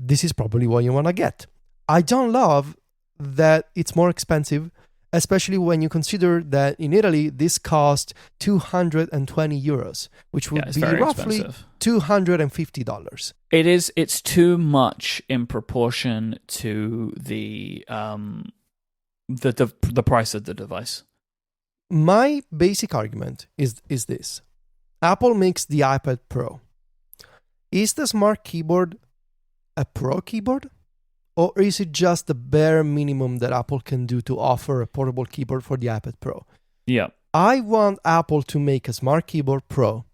This is probably what you want to get. I don't love that it's more expensive, especially when you consider that in Italy this cost 220 euros, which would be roughly expensive. $250. It's too much in proportion to the price of the device. My basic argument is this. Apple makes the iPad Pro. Is the Smart Keyboard a Pro keyboard? Or is it just the bare minimum that Apple can do to offer a portable keyboard for the iPad Pro? Yeah. I want Apple to make a Smart Keyboard Pro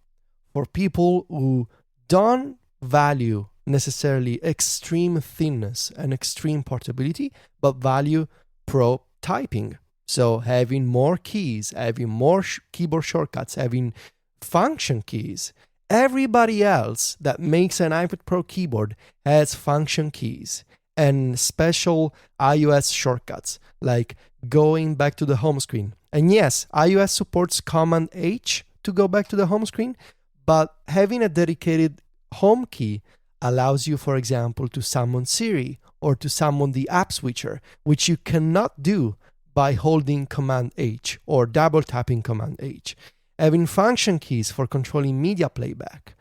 for people who don't value necessarily extreme thinness and extreme portability, but value pro typing. So having more keys, having more keyboard shortcuts, having function keys. Everybody else that makes an iPad Pro keyboard has function keys and special iOS shortcuts, like going back to the home screen. And yes, iOS supports Command H to go back to the home screen, but having a dedicated home key allows you, for example, to summon Siri or to summon the app switcher, which you cannot do by holding Command H or double tapping Command H. Having function keys for controlling media playback.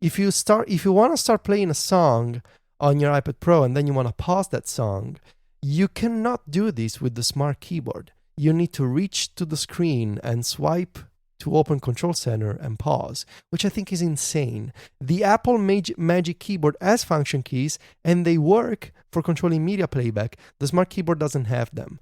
If you want to start playing a song on your iPad Pro and then you want to pause that song, you cannot do this with the Smart Keyboard. You need to reach to the screen and swipe to open Control Center and pause, which I think is insane. The Apple Magic Keyboard has function keys and they work for controlling media playback. The Smart Keyboard doesn't have them.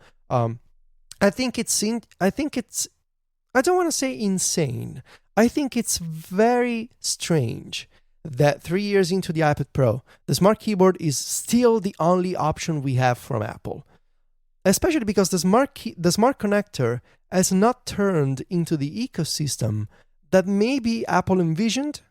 I don't want to say insane. I think it's very strange that 3 years into the iPad Pro, the Smart Keyboard is still the only option we have from Apple. Especially because the smart connector has not turned into the ecosystem that maybe Apple envisioned.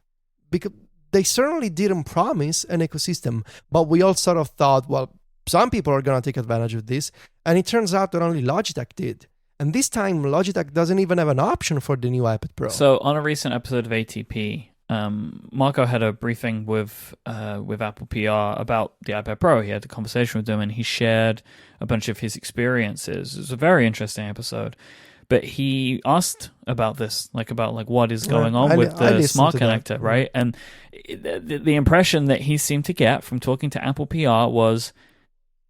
Because they certainly didn't promise an ecosystem, but we all sort of thought, well, some people are going to take advantage of this. And it turns out that only Logitech did. And this time, Logitech doesn't even have an option for the new iPad Pro. So on a recent episode of ATP, Marco had a briefing with Apple PR about the iPad Pro. He had a conversation with them, and he shared a bunch of his experiences. It was a very interesting episode. But he asked about this, about what is going on with the smart connector, right? And the impression that he seemed to get from talking to Apple PR was,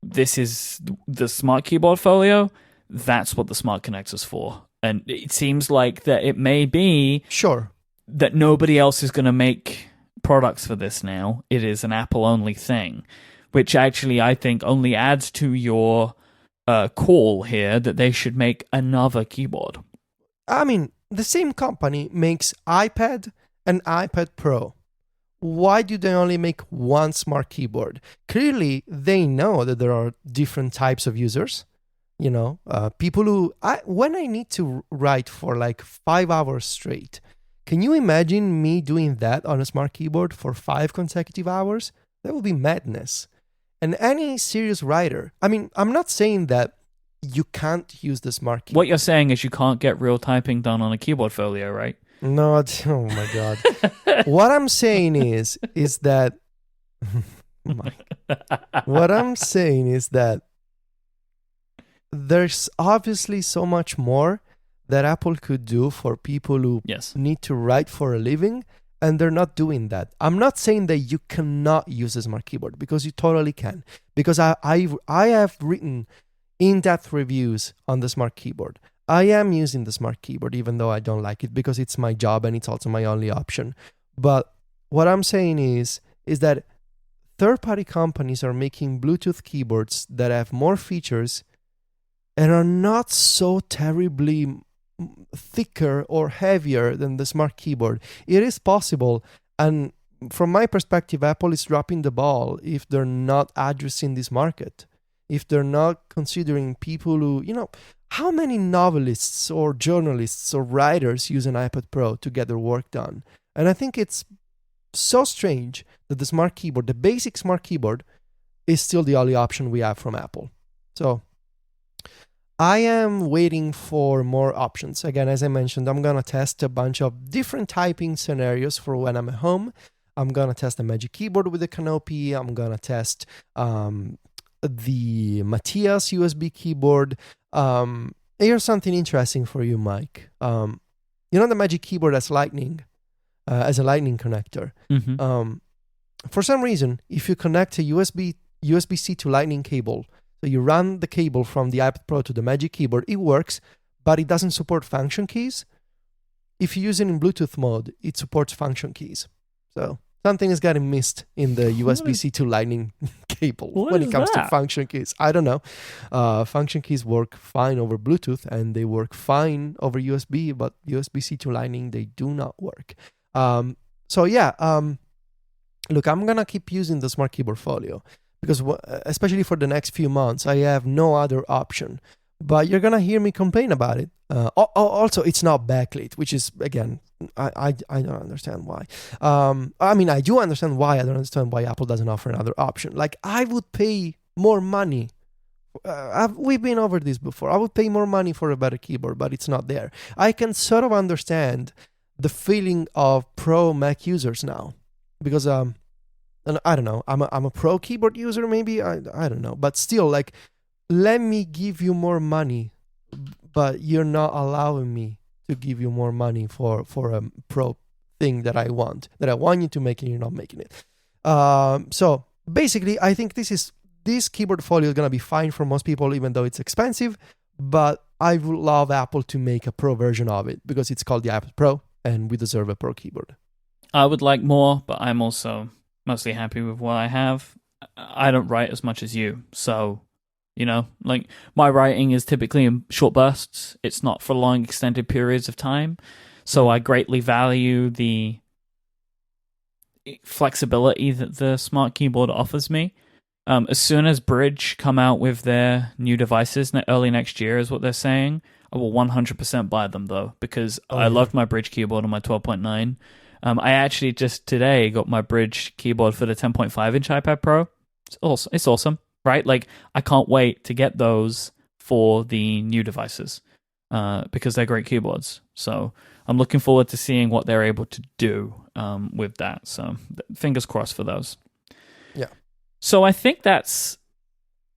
this is the Smart Keyboard Folio. That's what the smart connector's for. And it seems like that it may be sure that nobody else is going to make products for this now. It is an Apple-only thing, which actually I think only adds to your call here that they should make another keyboard. I mean, the same company makes iPad and iPad Pro. Why do they only make one smart keyboard? Clearly, they know that there are different types of users. You know, people who, when I need to write for like 5 hours straight, can you imagine me doing that on a smart keyboard for 5 consecutive hours? That would be madness. And any serious writer, I mean, I'm not saying that you can't use the smart keyboard. What you're saying is you can't get real typing done on a keyboard folio, right? No, oh my God. What I'm saying is that, what I'm saying is that there's obviously so much more that Apple could do for people who need to write for a living, and they're not doing that. I'm not saying that you cannot use a smart keyboard, because you totally can. Because I have written in-depth reviews on the smart keyboard. I am using the smart keyboard, even though I don't like it, because it's my job and it's also my only option. But what I'm saying is that third-party companies are making Bluetooth keyboards that have more features and are not so terribly thicker or heavier than the smart keyboard. It is possible, and from my perspective, Apple is dropping the ball if they're not addressing this market, if they're not considering people who, you know, how many novelists or journalists or writers use an iPad Pro to get their work done? And I think it's so strange that the smart keyboard, the basic smart keyboard, is still the only option we have from Apple. So I am waiting for more options. Again, as I mentioned, I'm going to test a bunch of different typing scenarios for when I'm at home. I'm going to test the Magic Keyboard with the Canopy. I'm going to test the Matthias USB keyboard. Here's something interesting for you, Mike. You know the Magic Keyboard has lightning, as a lightning connector. Mm-hmm. For some reason, if you connect a USB-C to lightning cable, so you run the cable from the iPad Pro to the Magic Keyboard, it works, but it doesn't support function keys. If you use it in Bluetooth mode, it supports function keys. So something is getting missed in the USB-C to lightning cable when it comes to function keys. I don't know. Function keys work fine over Bluetooth and they work fine over USB, but USB-C to lightning, they do not work. Look, I'm going to keep using the Smart Keyboard Folio because especially for the next few months, I have no other option. But you're going to hear me complain about it. Also, it's not backlit, which is, again, I don't understand why. I mean, I do understand why. I don't understand why Apple doesn't offer another option. Like, I would pay more money. We've been over this before. I would pay more money for a better keyboard, but it's not there. I can sort of understand the feeling of pro Mac users now. Because, I don't know, I'm a pro keyboard user, maybe? I don't know. But still, like, let me give you more money, but you're not allowing me to give you more money for a pro thing that I want you to make and you're not making it. So basically, I think this keyboard folio is going to be fine for most people, even though it's expensive, but I would love Apple to make a pro version of it because it's called the iPad Pro and we deserve a pro keyboard. I would like more, but I'm also mostly happy with what I have. I don't write as much as you, so... You know, like my writing is typically in short bursts. It's not for long, extended periods of time. So I greatly value the flexibility that the smart keyboard offers me. As soon as Bridge come out with their new devices early next year is what they're saying, I will 100% buy them though, because I loved my Bridge keyboard on my 12.9. I actually just today got my Bridge keyboard for the 10.5-inch iPad Pro. It's awesome. Right? Like, I can't wait to get those for the new devices because they're great keyboards. So I'm looking forward to seeing what they're able to do with that. So fingers crossed for those. Yeah. So I think that's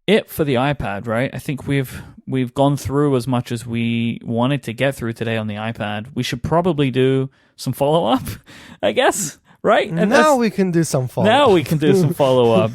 it for the iPad, right? I think we've gone through as much as we wanted to get through today on the iPad. We should probably do some follow-up, I guess. right? And now we can do some follow-up. Now we can do some follow-up.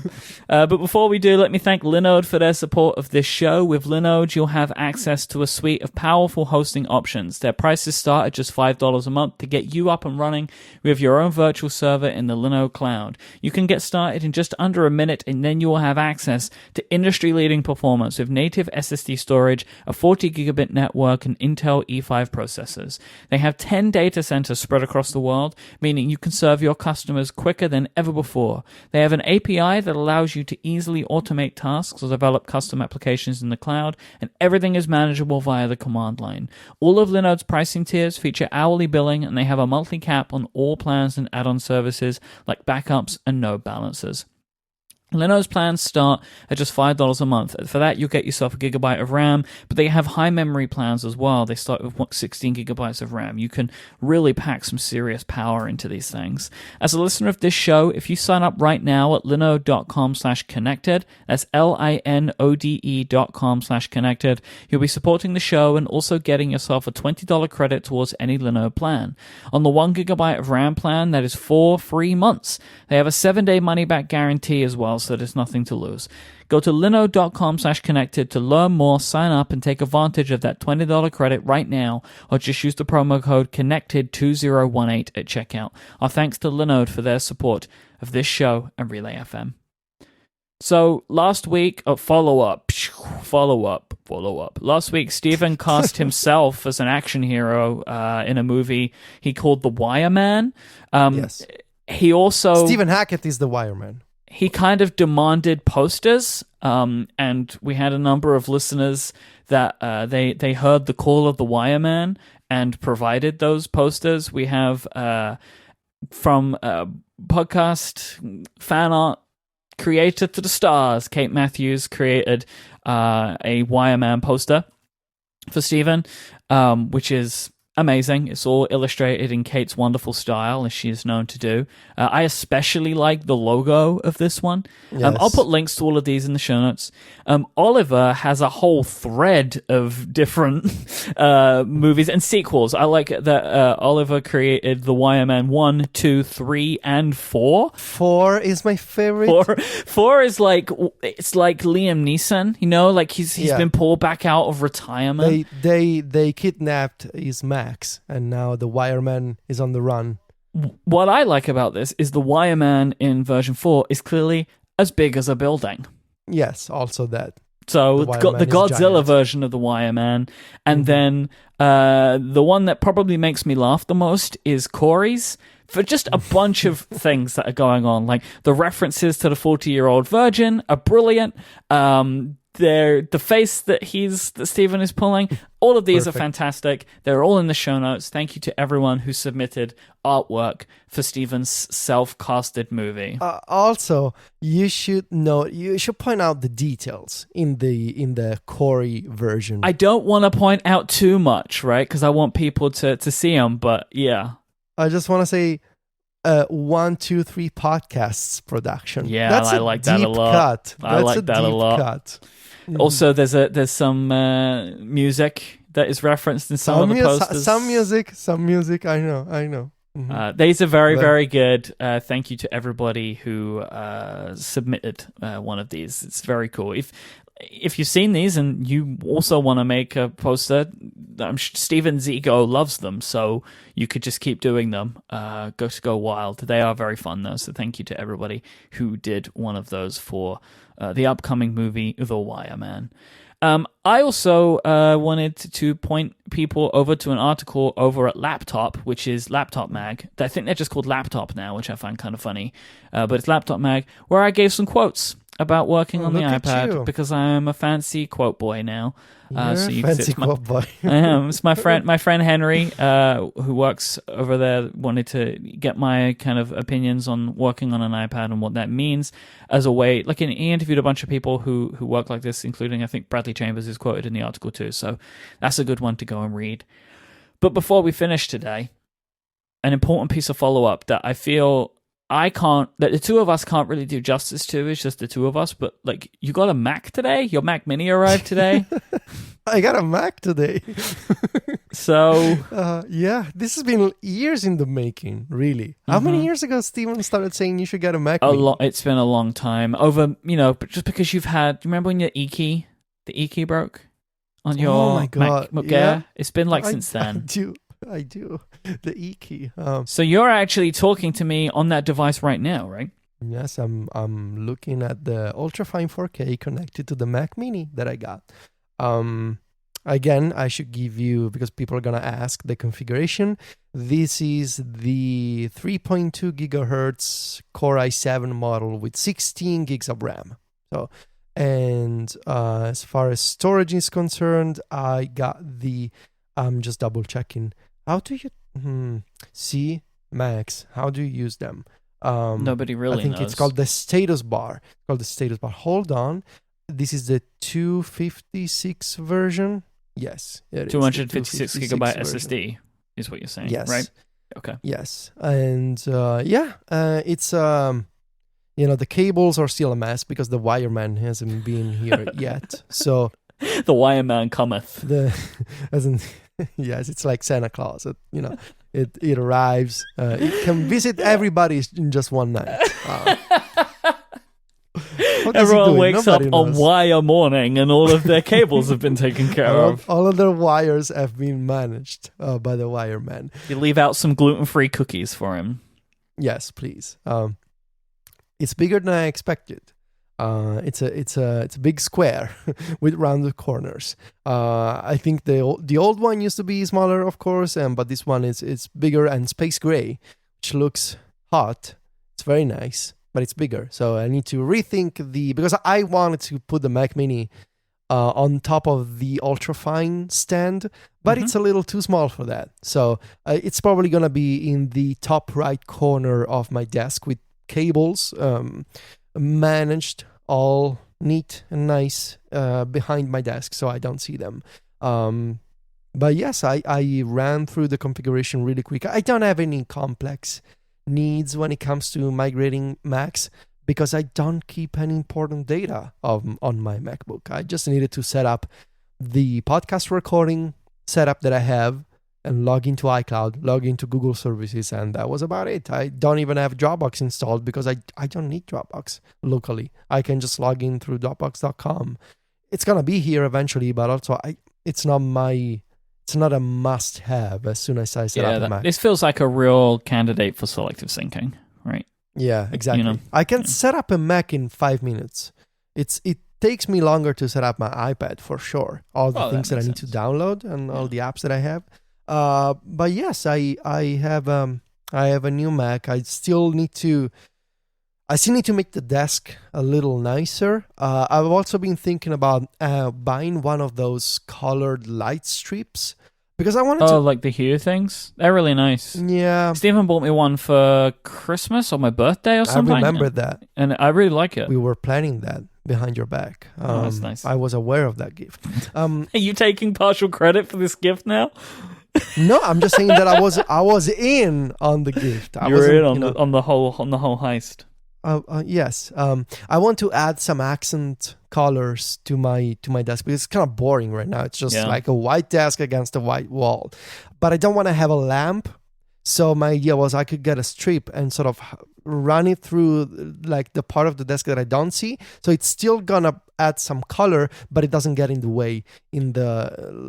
But before we do, let me thank Linode for their support of this show. With Linode, you'll have access to a suite of powerful hosting options. Their prices start at just $5 a month to get you up and running with your own virtual server in the Linode cloud. You can get started in just under a minute, and then you will have access to industry-leading performance with native SSD storage, a 40 gigabit network, and Intel E5 processors. They have 10 data centers spread across the world, meaning you can serve your customers quicker than ever before. They have an API that allows you to easily automate tasks or develop custom applications in the cloud, and everything is manageable via the command line. All of Linode's pricing tiers feature hourly billing, and they have a monthly cap on all plans and add-on services like backups and node balancers. Linode's plans start at just $5 a month. For that, you'll get yourself a gigabyte of RAM, but they have high memory plans as well. They start with 16 gigabytes of RAM. You can really pack some serious power into these things. As a listener of this show, if you sign up right now at linode.com/connected, that's linode.com/connected, you'll be supporting the show and also getting yourself a $20 credit towards any Linode plan. On the 1 gigabyte of RAM plan, that is 4 free months. They have a 7-day money-back guarantee as well, so there's nothing to lose. Go to linode.com/connected to learn more, sign up, and take advantage of that $20 credit right now, or just use the promo code CONNECTED2018 at checkout. Our thanks to Linode for their support of this show and Relay FM. So last week, follow-up. Last week, Steven cast himself as an action hero in a movie he called The Wireman. Yes. He also... Stephen Hackett is the Wireman. He kind of demanded posters, and we had a number of listeners that they heard the call of the Wireman and provided those posters. We have from podcast fan art creator to the stars, Kate Matthews created a Wireman poster for Stephen, which is amazing. It's all illustrated in Kate's wonderful style, as she is known to do. I especially like the logo of this one. Yes. I'll put links to all of these in the show notes. Oliver has a whole thread of different movies and sequels. I like that Oliver created The Wireman 1, 2, 3, and 4. 4 is my favorite. 4 is like, it's like Liam Neeson, you know, like he's been pulled back out of retirement. They kidnapped his Max, and now the Wireman is on the run. What I like about this is the Wireman in version 4 is clearly as big as a building. Yes, also that. So it's got the Godzilla version of the Wireman, and then the one that probably makes me laugh the most is Corey's, for just a bunch of things that are going on. Like the references to the 40-year-old virgin are brilliant. The face that Stephen is pulling, all of these are fantastic. They're all in the show notes. Thank you to everyone who submitted artwork for Stephen's self-casted movie. Also, you should point out the details in the Corey version. I don't want to point out too much, right? Because I want people to see them. But yeah, I just want to say 1, 2, 3 podcasts production. Yeah, that's I like that a lot. I like that a lot. Cut. Also, there's some music that is referenced in some of the posters. Some music. I know. Mm-hmm. These are very, very good. Thank you to everybody who submitted one of these. It's very cool. If you've seen these and you also want to make a poster, I'm sure Steven Zigo loves them, so you could just keep doing them. Go wild. They are very fun, though, so thank you to everybody who did one of those for the upcoming movie, The Wireman. I also wanted to point people over to an article over at Laptop, which is Laptop Mag. I think they're just called Laptop now, which I find kind of funny. But it's Laptop Mag, where I gave some quotes about working on the iPad, because I am a fancy quote boy now. Quote boy. I am. It's my friend Henry, who works over there, wanted to get my kind of opinions on working on an iPad and what that means as a way. Like, he interviewed a bunch of people who work like this, including, I think, Bradley Chambers is quoted in the article too. So that's a good one to go and read. But before we finish today, an important piece of follow-up that I feel I can't, that the two of us can't really do justice to. It's just the two of us. But like, you got a Mac today? Your Mac Mini arrived today. I got a Mac today. So yeah, this has been years in the making, really. How many years ago Steven started saying you should get a Mac Mini? It's been a long time. Over, but just because you've had, do you remember when the E-key broke on your MacBook Air? It's been like since then. I do. The E-key. So you're actually talking to me on that device right now, right? Yes, I'm looking at the ultrafine 4K connected to the Mac Mini that I got. Again, I should give you, because people are gonna ask, the configuration. This is the 3.2 gigahertz Core i7 model with 16 gigs of RAM. So, and as far as storage is concerned, I got the. I'm just double checking. How do you see Macs? How do you use them? Nobody really knows. I think it's called the status bar. Hold on. This is the 256 version. Yes, it 256 is. gigabyte SSD is what you're saying, yes. Right? Okay. Yes, and it's the cables are still a mess because the wireman hasn't been here yet. So the wireman cometh. Yes, it's like Santa Claus. It arrives. It can visit everybody in just one night. Everyone wakes up on wire morning and all of their cables have been taken care of. All of their wires have been managed by the wireman. You leave out some gluten-free cookies for him. Yes, please. It's bigger than I expected. It's a big square with rounded corners. I think the old one used to be smaller, of course, but this one is bigger and space gray, which looks hot. It's very nice, but it's bigger. So I need to rethink because I wanted to put the Mac Mini on top of the ultrafine stand, but it's a little too small for that. So it's probably gonna be in the top right corner of my desk with cables. Managed all neat and nice behind my desk so I don't see them. But yes, I ran through the configuration really quick. I don't have any complex needs when it comes to migrating Macs because I don't keep any important data on my MacBook. I just needed to set up the podcast recording setup that I have and log into iCloud, log into Google services, and that was about it. I don't even have Dropbox installed because I don't need Dropbox locally. I can just log in through Dropbox.com. It's gonna be here eventually, but also it's not a must-have as soon as I set up a Mac. This feels like a real candidate for selective syncing, right? Yeah, exactly. I can set up a Mac in 5 minutes. It takes me longer to set up my iPad for sure. All the things that I need to download and all the apps that I have. But yes, I have a new Mac. I still need to make the desk a little nicer. I've also been thinking about buying one of those colored light strips because I wanted to. Oh, like the Hue things? They're really nice. Yeah. Stephen bought me one for Christmas or my birthday or something. I remember that. And I really like it. We were planning that behind your back. That's nice. I was aware of that gift. Are you taking partial credit for this gift now? No, I'm just saying that I was in on the gift. You were in on the whole heist. Yes. I want to add some accent colors to my desk because it's kind of boring right now. It's just like a white desk against a white wall. But I don't want to have a lamp. So my idea was I could get a strip and sort of run it through like the part of the desk that I don't see. So it's still gonna add some color, but it doesn't get in the way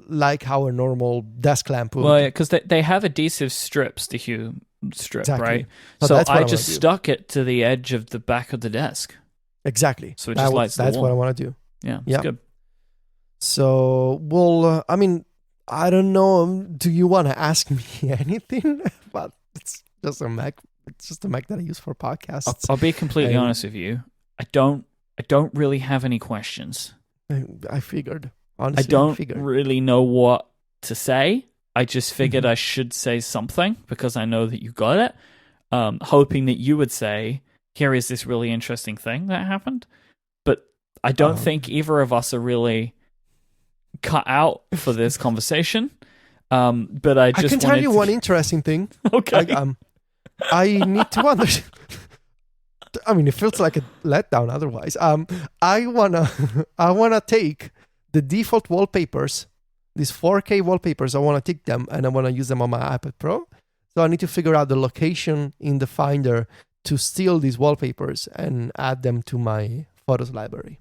like how a normal desk lamp would. Well, yeah, because they have adhesive strips, the Hue strip, exactly. right? So I just stuck it to the edge of the back of the desk. Exactly. So it just lights the wall. That's what I want to do. Yeah, it's good. So, well, I don't know. Do you want to ask me anything? But it's just a Mac. It's just a Mac that I use for podcasts. I'll be completely honest with you. I don't really have any questions. I figured. Honestly, I don't really know what to say. I just figured I should say something because I know that you got it. Hoping that you would say, here is this really interesting thing that happened. But I don't think either of us are really cut out for this conversation. But I can tell you one interesting thing. Okay. I need to understand. I mean, it feels like a letdown otherwise. I wanna take the default wallpapers, these 4K wallpapers. I wanna take them and I wanna use them on my iPad Pro. So I need to figure out the location in the Finder to steal these wallpapers and add them to my photos library.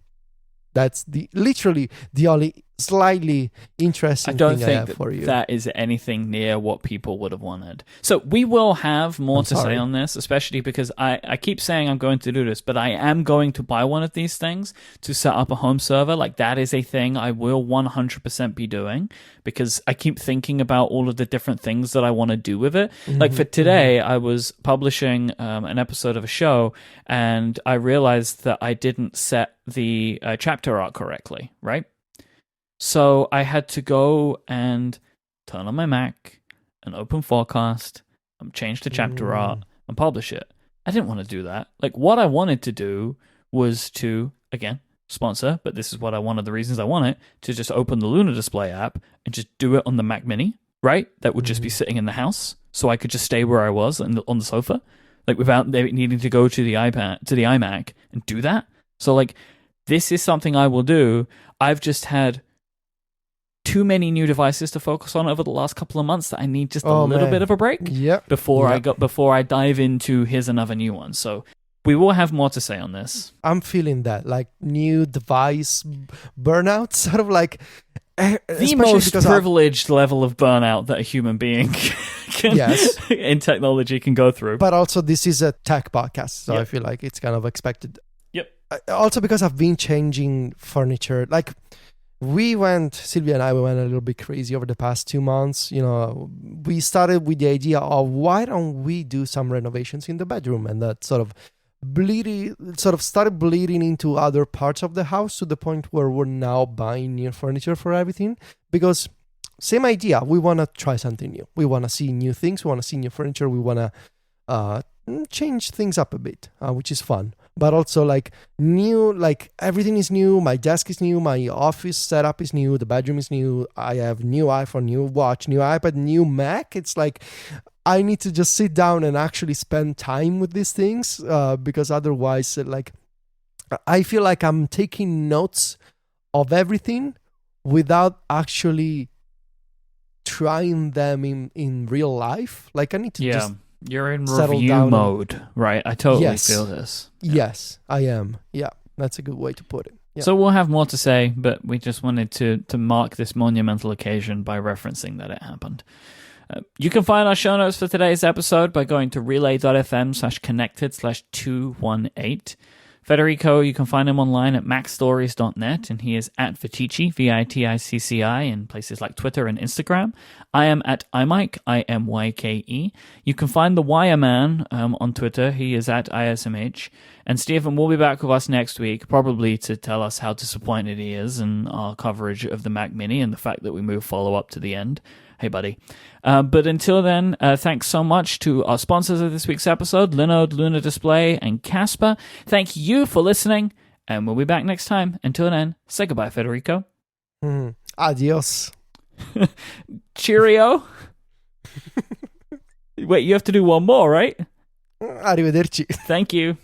That's literally the only slightly interesting thing I have for you. That is anything near what people would have wanted. So we will have more to say on this, especially because I keep saying I'm going to do this, but I am going to buy one of these things to set up a home server. Like, that is a thing I will 100% be doing, because I keep thinking about all of the different things that I want to do with it. Like for today, I was publishing an episode of a show, and I realized that I didn't set the chapter art correctly, right? So I had to go and turn on my Mac and open Forecast, change the chapter art, and publish it. I didn't want to do that. Like, what I wanted to do was to, again, sponsor, but this is what one of the reasons I want it, to just open the Luna Display app and just do it on the Mac Mini, right? That would just be sitting in the house, so I could just stay where I was on the sofa, like without needing to go to the iMac and do that. So, like, this is something I will do. I've just had too many new devices to focus on over the last couple of months that I need just a little bit of a break before I dive into here's another new one. So we will have more to say on this. I'm feeling that, like, new device burnout, sort of like the most privileged level of burnout that a human being in technology can go through. But also, this is a tech podcast, so I feel like it's kind of expected. Yep. Also, because I've been changing furniture, like, Sylvia and I went a little bit crazy over the past 2 months. You know, we started with the idea of, why don't we do some renovations in the bedroom? And that sort of started bleeding into other parts of the house, to the point where we're now buying new furniture for everything. Because same idea, we want to try something new. We want to see new things. We want to see new furniture. We want to change things up a bit, which is fun. But also, like, new, like, everything is new. My desk is new. My office setup is new. The bedroom is new. I have new iPhone, new watch, new iPad, new Mac. It's like, I need to just sit down and actually spend time with these things, because otherwise, like, I feel like I'm taking notes of everything without actually trying them in real life. Like, I need to just you're in review mode, right? I totally feel this. Yes, I am. Yeah, that's a good way to put it. Yeah. So we'll have more to say, but we just wanted to mark this monumental occasion by referencing that it happened. You can find our show notes for today's episode by going to relay.fm/connected/218. Federico, you can find him online at macstories.net, and he is at Viticci, Viticci, in places like Twitter and Instagram. I am at iMyke, IMYKE. You can find the Wireman on Twitter. He is at ISMH. And Stephen will be back with us next week, probably to tell us how disappointed he is in our coverage of the Mac Mini and the fact that we move follow-up to the end. Hey, buddy. But until then, thanks so much to our sponsors of this week's episode, Linode, Luna Display, and Casper. Thank you for listening, and we'll be back next time. Until then, say goodbye, Federico. Adios. Cheerio. Wait, you have to do one more, right? Arrivederci. Thank you.